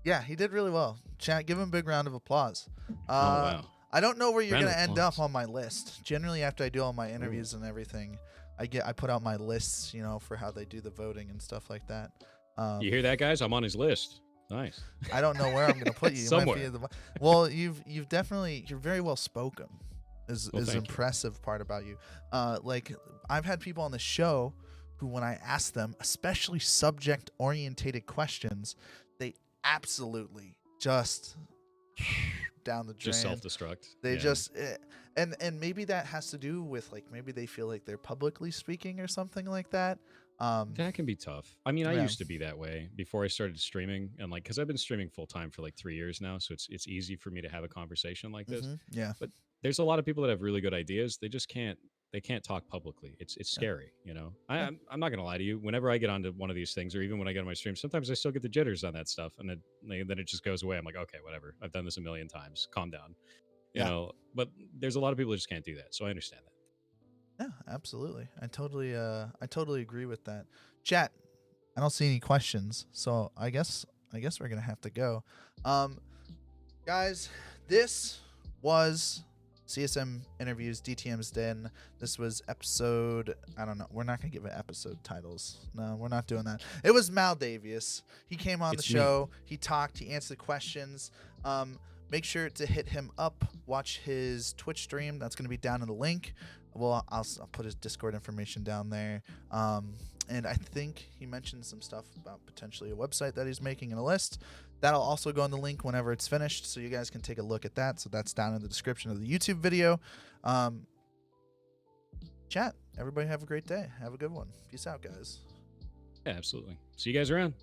Yeah, he did really well. Chat, give him a big round of applause. Oh, wow. I don't know where you're Round gonna of end applause. up on my list. Generally, after I do all my interviews and everything, I put out my lists, for how they do the voting and stuff like that. You hear that, guys? I'm on his list. Nice. I don't know where I'm gonna put you. You might be Somewhere. at well, you've definitely, you're very well spoken. Is Well, thank you. impressive part about you. Like I've had people on the show who, when I ask them, especially subject orientated questions, they absolutely just down the drain. Just self-destruct. They Yeah. just and maybe that has to do with, like, maybe they feel like they're publicly speaking or something like that. That can be tough. I mean, I Yeah. used to be that way before I started streaming, and like, because I've been streaming full time for like 3 years now, so it's easy for me to have a conversation like this. Yeah. But there's a lot of people that have really good ideas. They just can't. They can't talk publicly. It's scary, Yeah. I'm not gonna lie to you. Whenever I get onto one of these things, or even when I get on my stream, sometimes I still get the jitters on that stuff, and then it just goes away. I'm like, okay, whatever. I've done this a million times. Calm down. Yeah. But there's a lot of people that just can't do that, so I understand that. Yeah, absolutely. I totally agree with that. Chat, I don't see any questions, so I guess we're gonna have to go. Guys, this was CSM Interviews DTM's Den. This was episode, I don't know. We're not gonna give it episode titles. No, we're not doing that. It was Maldavius. He came on It's the show. He talked. He answered questions. Make sure to hit him up. Watch his Twitch stream. That's gonna be down in the link. Well, I'll put his Discord information down there. And I think he mentioned some stuff about potentially a website that he's making and a list. That'll also go in the link whenever it's finished, so you guys can take a look at that. So that's down in the description of the YouTube video. Chat, everybody have a great day. Have a good one. Peace out, guys. Yeah, absolutely. See you guys around.